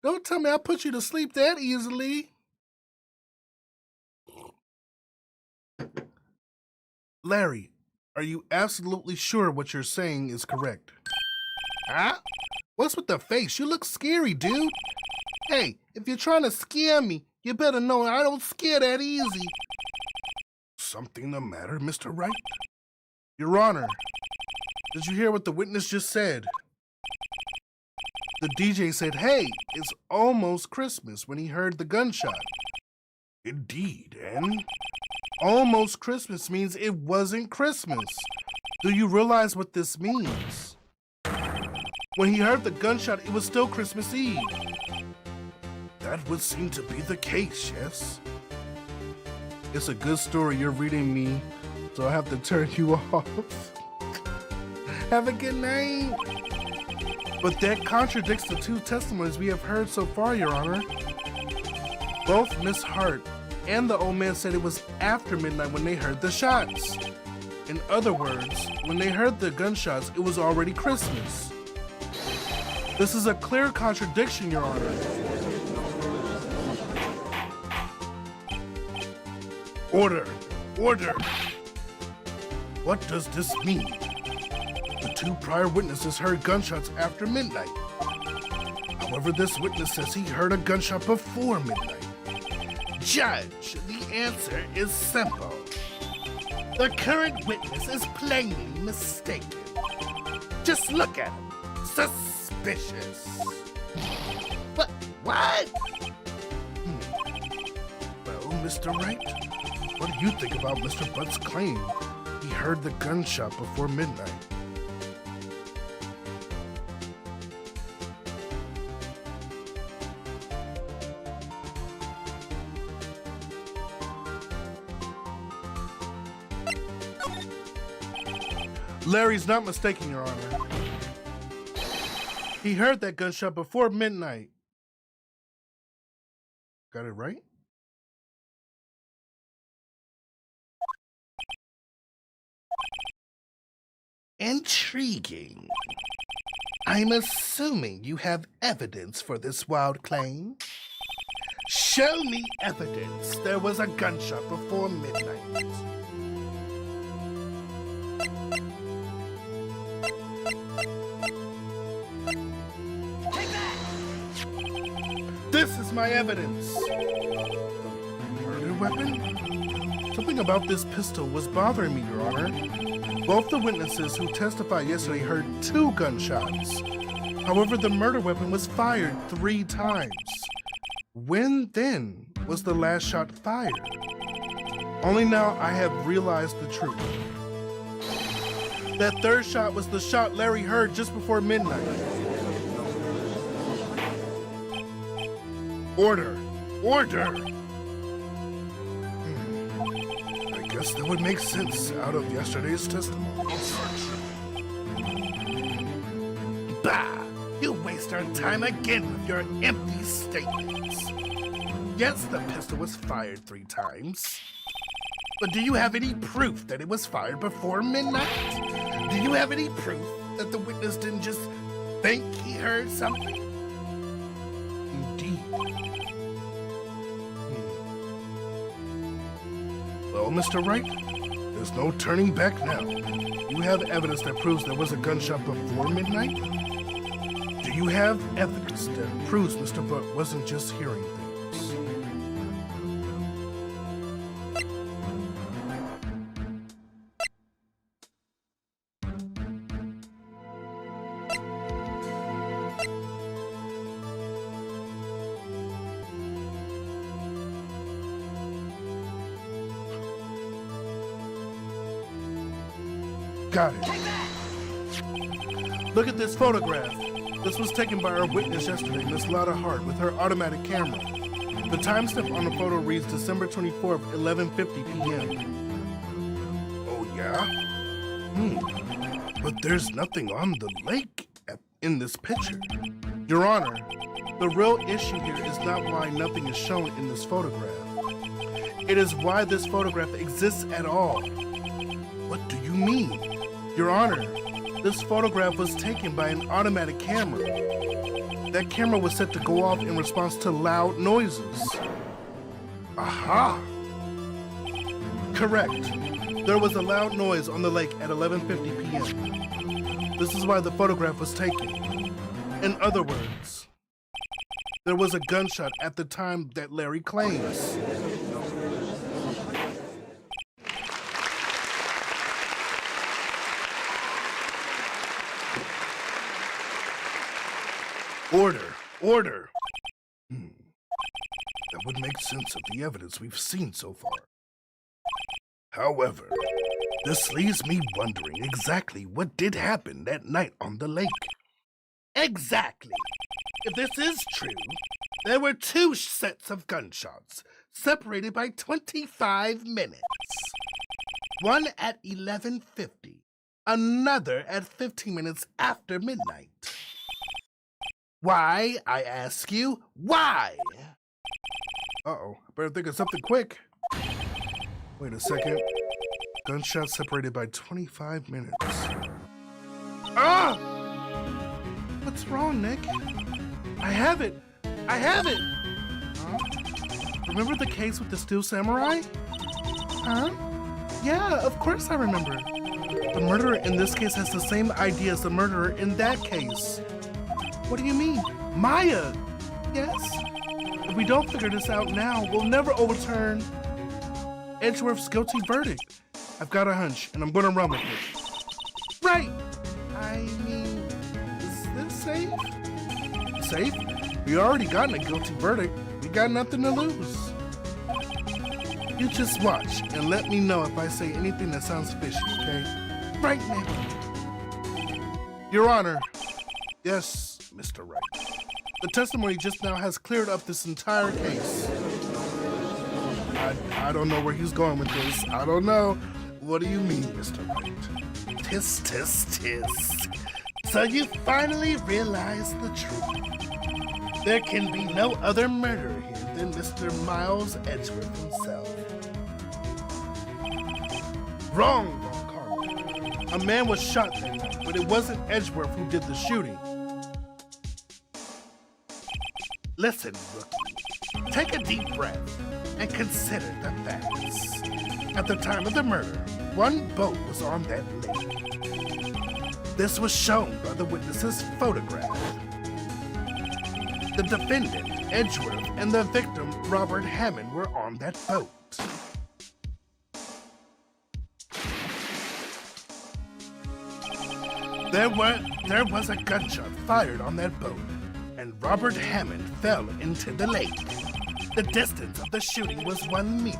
Don't tell me I put you to sleep that easily. Larry, are you absolutely sure what you're saying is correct? Huh? What's with the face? You look scary, dude. Hey, if you're trying to scare me, you better know I don't scare that easy. Something the matter, Mr. Wright? Your Honor, did you hear what the witness just said? The DJ said, hey, it's almost Christmas when he heard the gunshot. Indeed, and almost Christmas means it wasn't Christmas. Do you realize what this means? When he heard the gunshot, it was still Christmas Eve. That would seem to be the case, yes? It's a good story you're reading me, so I have to turn you off. Have a good night. But that contradicts the two testimonies we have heard so far, Your Honor. Both Miss Hart and the old man said it was after midnight when they heard the shots. In other words, when they heard the gunshots, it was already Christmas. This is a clear contradiction, Your Honor. Order! Order! What does this mean? The two prior witnesses heard gunshots after midnight. However, this witness says he heard a gunshot before midnight. Judge, the answer is simple. The current witness is plainly mistaken. Just look at him. Suspicious. What? Well, Mr. Wright, what do you think about Mr. Butt's claim he heard the gunshot before midnight? Larry's not mistaken, Your Honor. He heard that gunshot before midnight. Got it right? Intriguing. I'm assuming you have evidence for this wild claim. Show me evidence there was a gunshot before midnight. This is my evidence. The murder weapon? Something about this pistol was bothering me, Your Honor. Both the witnesses who testified yesterday heard 2 gunshots. However, the murder weapon was fired 3 times. When then was the last shot fired? Only now I have realized the truth. That 3rd shot was the shot Larry heard just before midnight. Order! Order! I guess that would make sense out of yesterday's testimony. Bah! You waste our time again with your empty statements. Yes, the pistol was fired 3 times. But do you have any proof that it was fired before midnight? Do you have any proof that the witness didn't just think he heard something? Indeed. Well, Mr. Wright, there's no turning back now. You have evidence that proves there was a gunshot before midnight? Do you have evidence that proves Mr. Buck wasn't just hearing things? Got it. Look at this photograph. This was taken by our witness yesterday, Miss Lotta Hart, with her automatic camera. The timestamp on the photo reads December 24th, 11:50 p.m. Oh, yeah? But there's nothing on the lake in this picture. Your Honor, the real issue here is not why nothing is shown in this photograph. It is why this photograph exists at all. What do you mean? Your Honor, this photograph was taken by an automatic camera. That camera was set to go off in response to loud noises. Aha! Correct. There was a loud noise on the lake at 11:50 p.m. This is why the photograph was taken. In other words, there was a gunshot at the time that Larry claims. Order! Order! That would make sense of the evidence we've seen so far. However, this leaves me wondering exactly what did happen that night on the lake. Exactly. If this is true, there were 2 sets of gunshots, separated by 25 minutes. One at 11:50, another at 15 minutes after midnight. Why, I ask you, why? Uh-oh, I better think of something quick. Wait a second. Gunshot separated by 25 minutes. Ah! What's wrong, Nick? I have it! I have it! Huh? Remember the case with the Steel Samurai? Huh? Yeah, of course I remember. The murderer in this case has the same idea as the murderer in that case. What do you mean? Maya! Yes? If we don't figure this out now, we'll never overturn Edgeworth's guilty verdict. I've got a hunch, and I'm gonna run with it. Right! I mean, is this safe? Safe? We already gotten a guilty verdict. We got nothing to lose. You just watch, and let me know if I say anything that sounds fishy, okay? Right, Nick? Your Honor. Yes, Mr. Wright. The testimony just now has cleared up this entire case. I don't know where he's going with this. I don't know. What do you mean, Mr. Wright? Tis, tis, tis. So you finally realize the truth. There can be no other murderer here than Mr. Miles Edgeworth himself. Wrong, Carmen. A man was shot that night, but it wasn't Edgeworth who did the shooting. Listen, rookie. Take a deep breath and consider the facts. At the time of the murder, one boat was on that lake. This was shown by the witness's photograph. The defendant, Edgeworth, and the victim, Robert Hammond, were on that boat. There was a gunshot fired on that boat, and Robert Hammond fell into the lake. The distance of the shooting was 1 meter.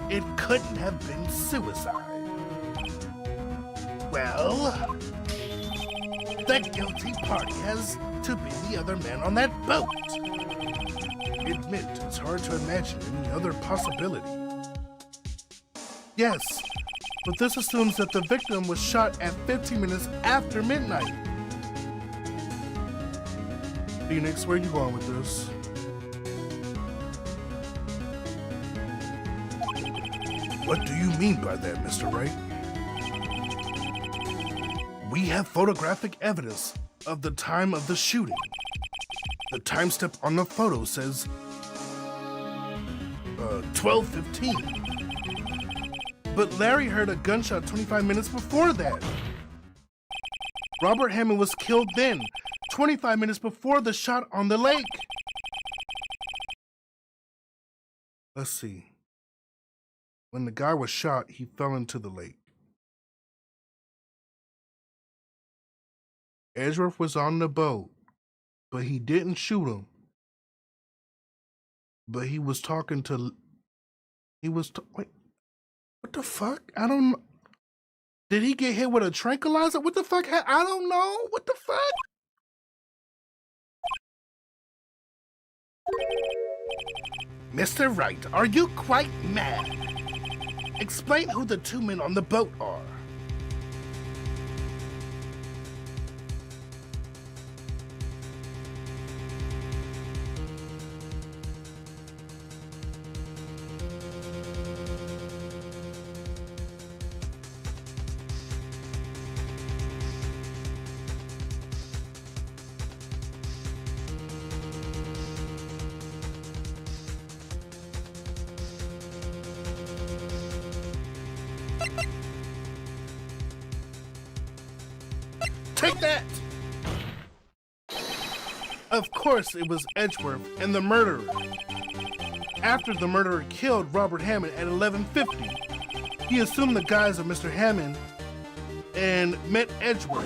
It couldn't have been suicide. Well, the guilty party has to be the other man on that boat. Admit, it's hard to imagine any other possibility. Yes, but this assumes that the victim was shot at 15 minutes after midnight. Phoenix, where are you going with this? What do you mean by that, Mr. Wright? We have photographic evidence of the time of the shooting. The timestamp on the photo says 12:15. But Larry heard a gunshot 25 minutes before that. Robert Hammond was killed then, 25 minutes before the shot on the lake. Let's see. When the guy was shot, he fell into the lake. Edgeworth was on the boat, but he didn't shoot him. But he was talking to... Wait, what the fuck? I don't know. Did he get hit with a tranquilizer? What the fuck? I don't know. What the fuck? Mr. Wright, are you quite mad? Explain who the two men on the boat are. Take that! Of course it was Edgeworth and the murderer. After the murderer killed Robert Hammond at 11:50, he assumed the guise of Mr. Hammond and met Edgeworth.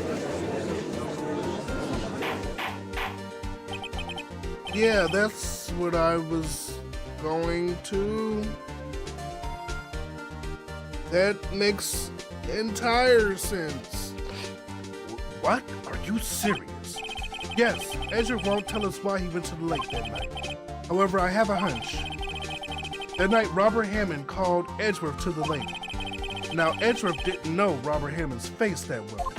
Yeah, that's what I was going to. That makes entire sense. What? Are you serious? Yes, Edgeworth won't tell us why he went to the lake that night. However, I have a hunch. That night, Robert Hammond called Edgeworth to the lake. Now, Edgeworth didn't know Robert Hammond's face that well.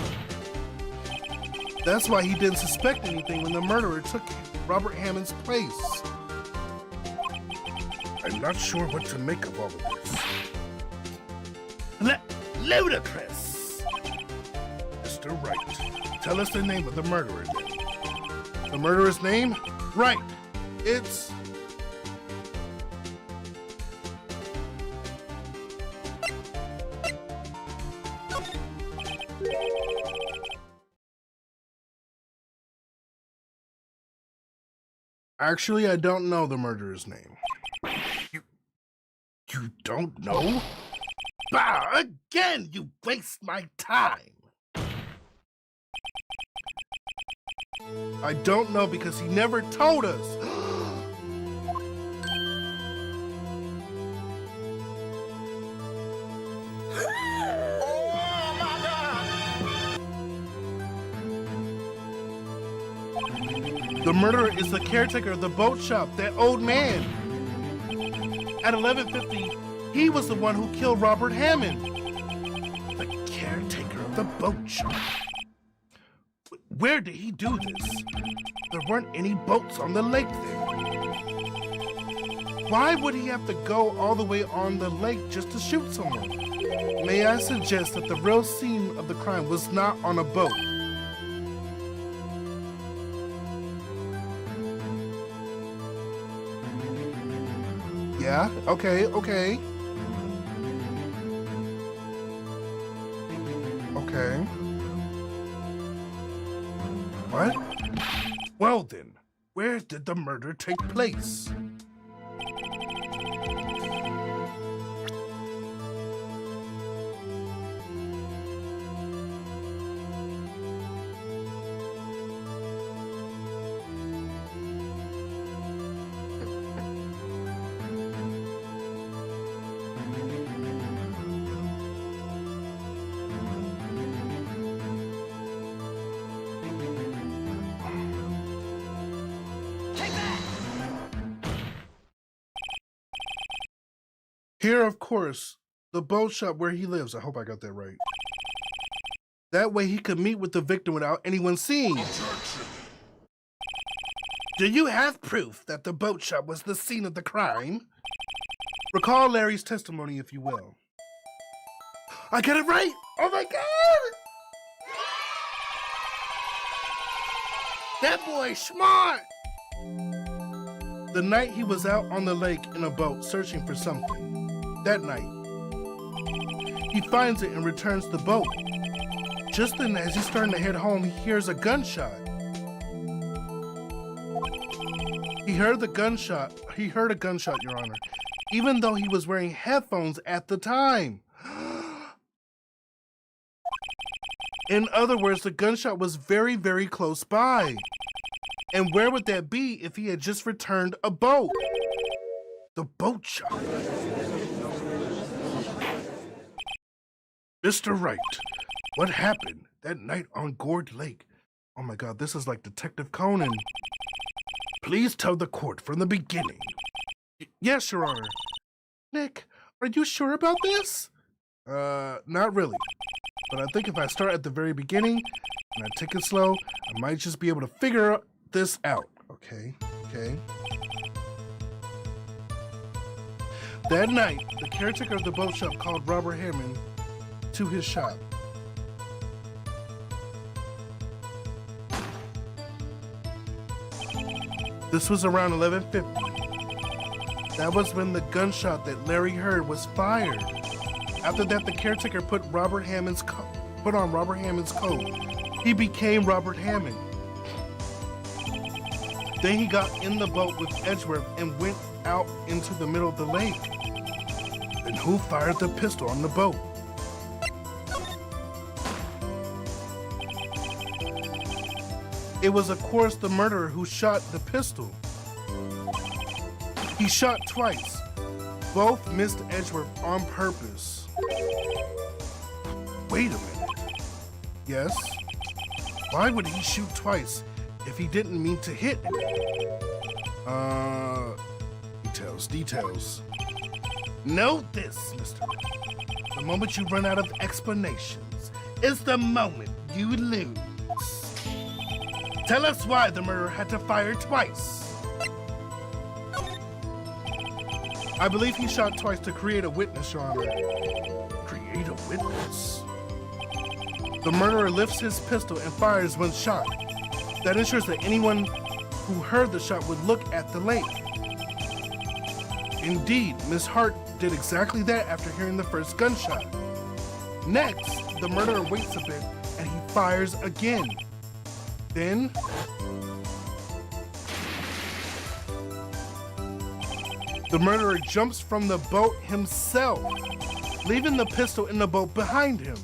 That's why he didn't suspect anything when the murderer took Robert Hammond's place. I'm not sure what to make of all of this. Ludicrous! Mr. Wright, tell us the name of the murderer then. The murderer's name? Right. It's... Actually, I don't know the murderer's name. You don't know? Bah! Again, you waste my time! I don't know because he never told us. Oh my God! The murderer is the caretaker of the boat shop, that old man. At 11:50, he was the one who killed Robert Hammond. The caretaker of the boat shop. Where did he do this? There weren't any boats on the lake there. Why would he have to go all the way on the lake just to shoot someone? May I suggest that the real scene of the crime was not on a boat? Yeah, okay. Okay. What? Well then, where did the murder take place? Here, of course, the boat shop where he lives. I hope I got that right. That way he could meet with the victim without anyone seeing. Do you have proof that the boat shop was the scene of the crime? Recall Larry's testimony, if you will. I got it right! Oh my God! That boy's smart! The night he was out on the lake in a boat searching for something. That night, he finds it and returns the boat. Just then, as he's starting to head home, he hears a gunshot. He heard a gunshot, Your Honor, even though he was wearing headphones at the time. In other words, the gunshot was very, very close by. And where would that be if he had just returned a boat? The boat shop. Mr. Wright, what happened that night on Gourd Lake? Oh my God, this is like Detective Conan. Please tell the court from the beginning. Yes, Your Honor. Nick, are you sure about this? Not really. But I think if I start at the very beginning and I take it slow, I might just be able to figure this out. Okay. That night, the caretaker of the boat shop called Robert Hammond to his shop. This was around 11:50. That was when the gunshot that Larry heard was fired. After that, the caretaker put on Robert Hammond's coat. He became Robert Hammond. Then he got in the boat with Edgeworth and went out into the middle of the lake. Then who fired the pistol on the boat? It was, of course, the murderer who shot the pistol. He shot twice. Both missed Edgeworth on purpose. Wait a minute. Yes? Why would he shoot twice if he didn't mean to hit him? Details. Note this, Mr. Wright. The moment you run out of explanations is the moment you lose. Tell us why the murderer had to fire twice. I believe he shot twice to create a witness, Your Honor. Create a witness? The murderer lifts his pistol and fires one shot. That ensures that anyone who heard the shot would look at the lake. Indeed, Miss Hart did exactly that after hearing the first gunshot. Next, the murderer waits a bit and he fires again. Then, the murderer jumps from the boat himself, leaving the pistol in the boat behind him.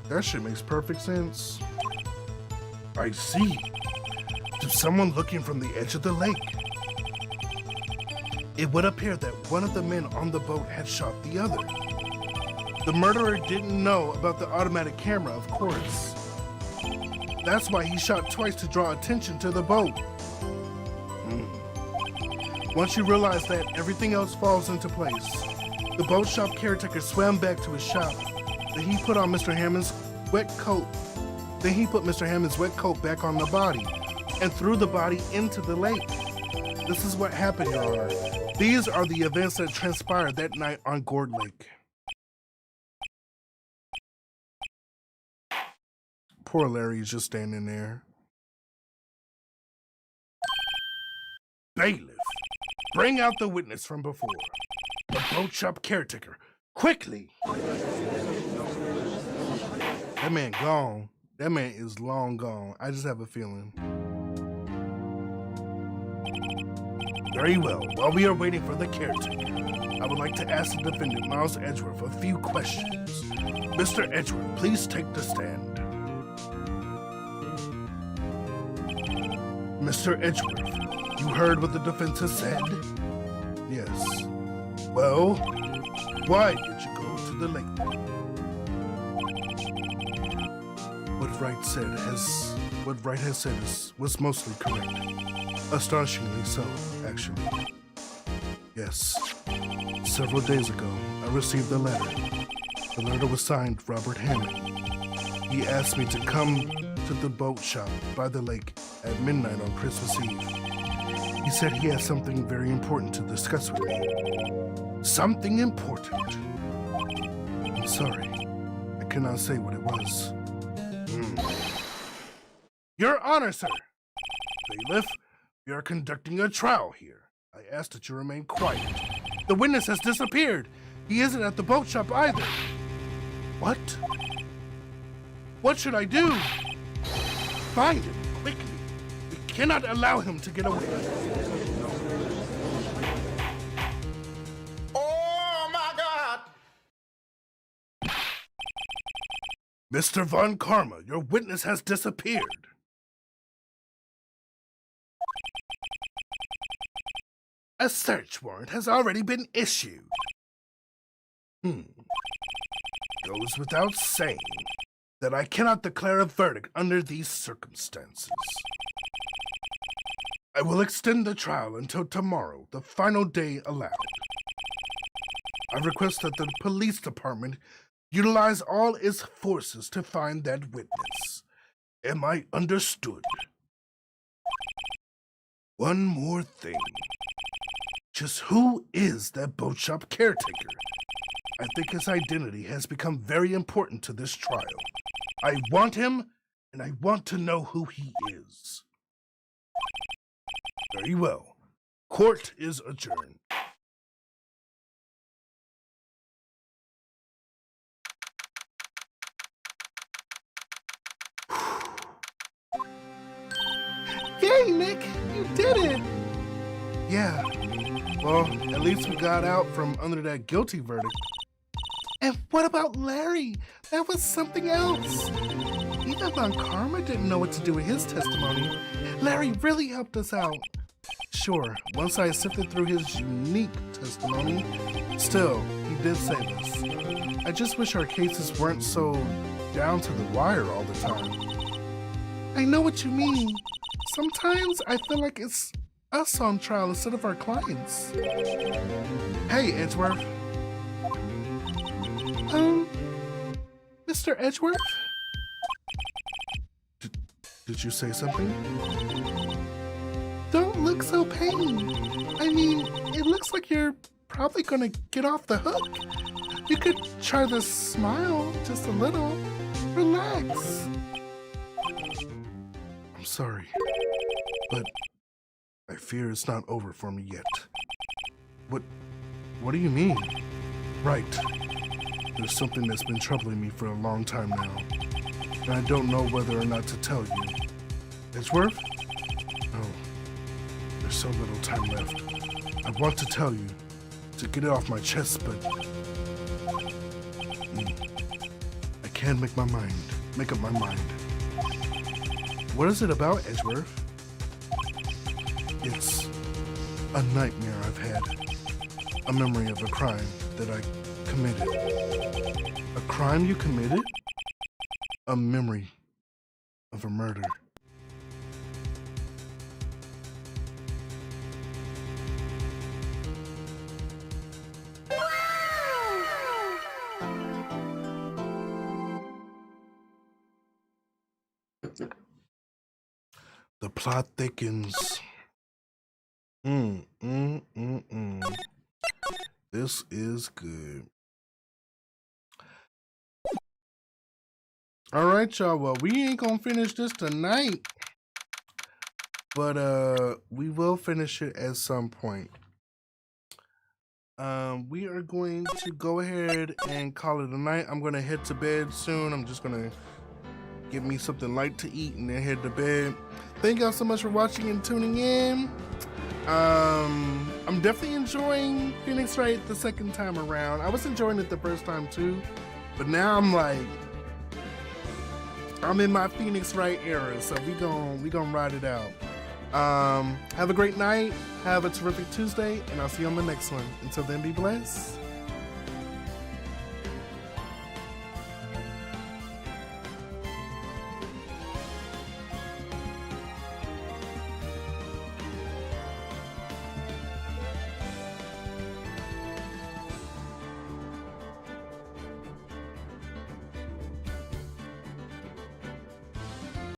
That shit makes perfect sense. I see. To someone looking from the edge of the lake. It would appear that one of the men on the boat had shot the other. The murderer didn't know about the automatic camera, of course. That's why he shot twice to draw attention to the boat. Once you realize that, everything else falls into place. The boat shop caretaker swam back to his shop. Then he put Mr. Hammond's wet coat back on the body and threw the body into the lake. This is what happened, Your Honor. These are the events that transpired that night on Gourd Lake. Poor Larry is just standing there. Bailiff, bring out the witness from before. The boat shop caretaker. Quickly! That man gone. That man is long gone. I just have a feeling. Very well. While we are waiting for the caretaker, I would like to ask the defendant, Miles Edgeworth, a few questions. Mr. Edgeworth, please take the stand. Mr. Edgeworth, you heard what the defense has said? Yes. Well, why did you go to the lake? What Wright has said was mostly correct. Astonishingly so, actually. Yes. Several days ago, I received a letter. The letter was signed Robert Hammond. He asked me to come to the boat shop by the lake at midnight on Christmas Eve. He said he had something very important to discuss with me. Something important? I'm sorry. I cannot say what it was. Your Honor, sir! Bailiff, we are conducting a trial here. I ask that you remain quiet. The witness has disappeared. He isn't at the boat shop either. What? What should I do? Find him, quickly. We cannot allow him to get away. Oh my God! Mr. Von Karma, your witness has disappeared. A search warrant has already been issued. Goes without saying that I cannot declare a verdict under these circumstances. I will extend the trial until tomorrow, the final day allowed. I request that the police department utilize all its forces to find that witness. Am I understood? One more thing. Just who is that boat shop caretaker? I think his identity has become very important to this trial. I want him, and I want to know who he is. Very well. Court is adjourned. Yay, Nick! You did it! Yeah. Well, at least we got out from under that guilty verdict. And what about Larry? That was something else. Even Von Karma didn't know what to do with his testimony. Larry really helped us out. Sure, once I sifted through his unique testimony, still, he did save us. I just wish our cases weren't so down to the wire all the time. I know what you mean. Sometimes I feel like it's us on trial instead of our clients. Hey, Edgeworth. Mr. Edgeworth? Did you say something? Don't look so pained. I mean, it looks like you're probably gonna get off the hook. You could try to smile just a little. Relax. I'm sorry, but I fear it's not over for me yet. What do you mean? Right. There's something that's been troubling me for a long time now, and I don't know whether or not to tell you. Edgeworth? No. There's so little time left. I want to tell you, to get it off my chest, but I can't make up my mind. What is it about, Edgeworth? It's a nightmare I've had. A memory of a crime that I committed. A crime you committed? A memory of a murder. The plot thickens. This is good. All right, y'all. Well, we ain't gonna finish this tonight, but we will finish it at some point. We are going to go ahead and call it a night. I'm gonna head to bed soon. I'm just gonna get me something light to eat and then head to bed. Thank y'all so much for watching and tuning in. I'm definitely enjoying Phoenix Wright the second time around. I was enjoying it the first time too, but now I'm like, I'm in my Phoenix Wright era, so we gon' ride it out. Have a great night, have a terrific Tuesday, and I'll see you on the next one. Until then, be blessed.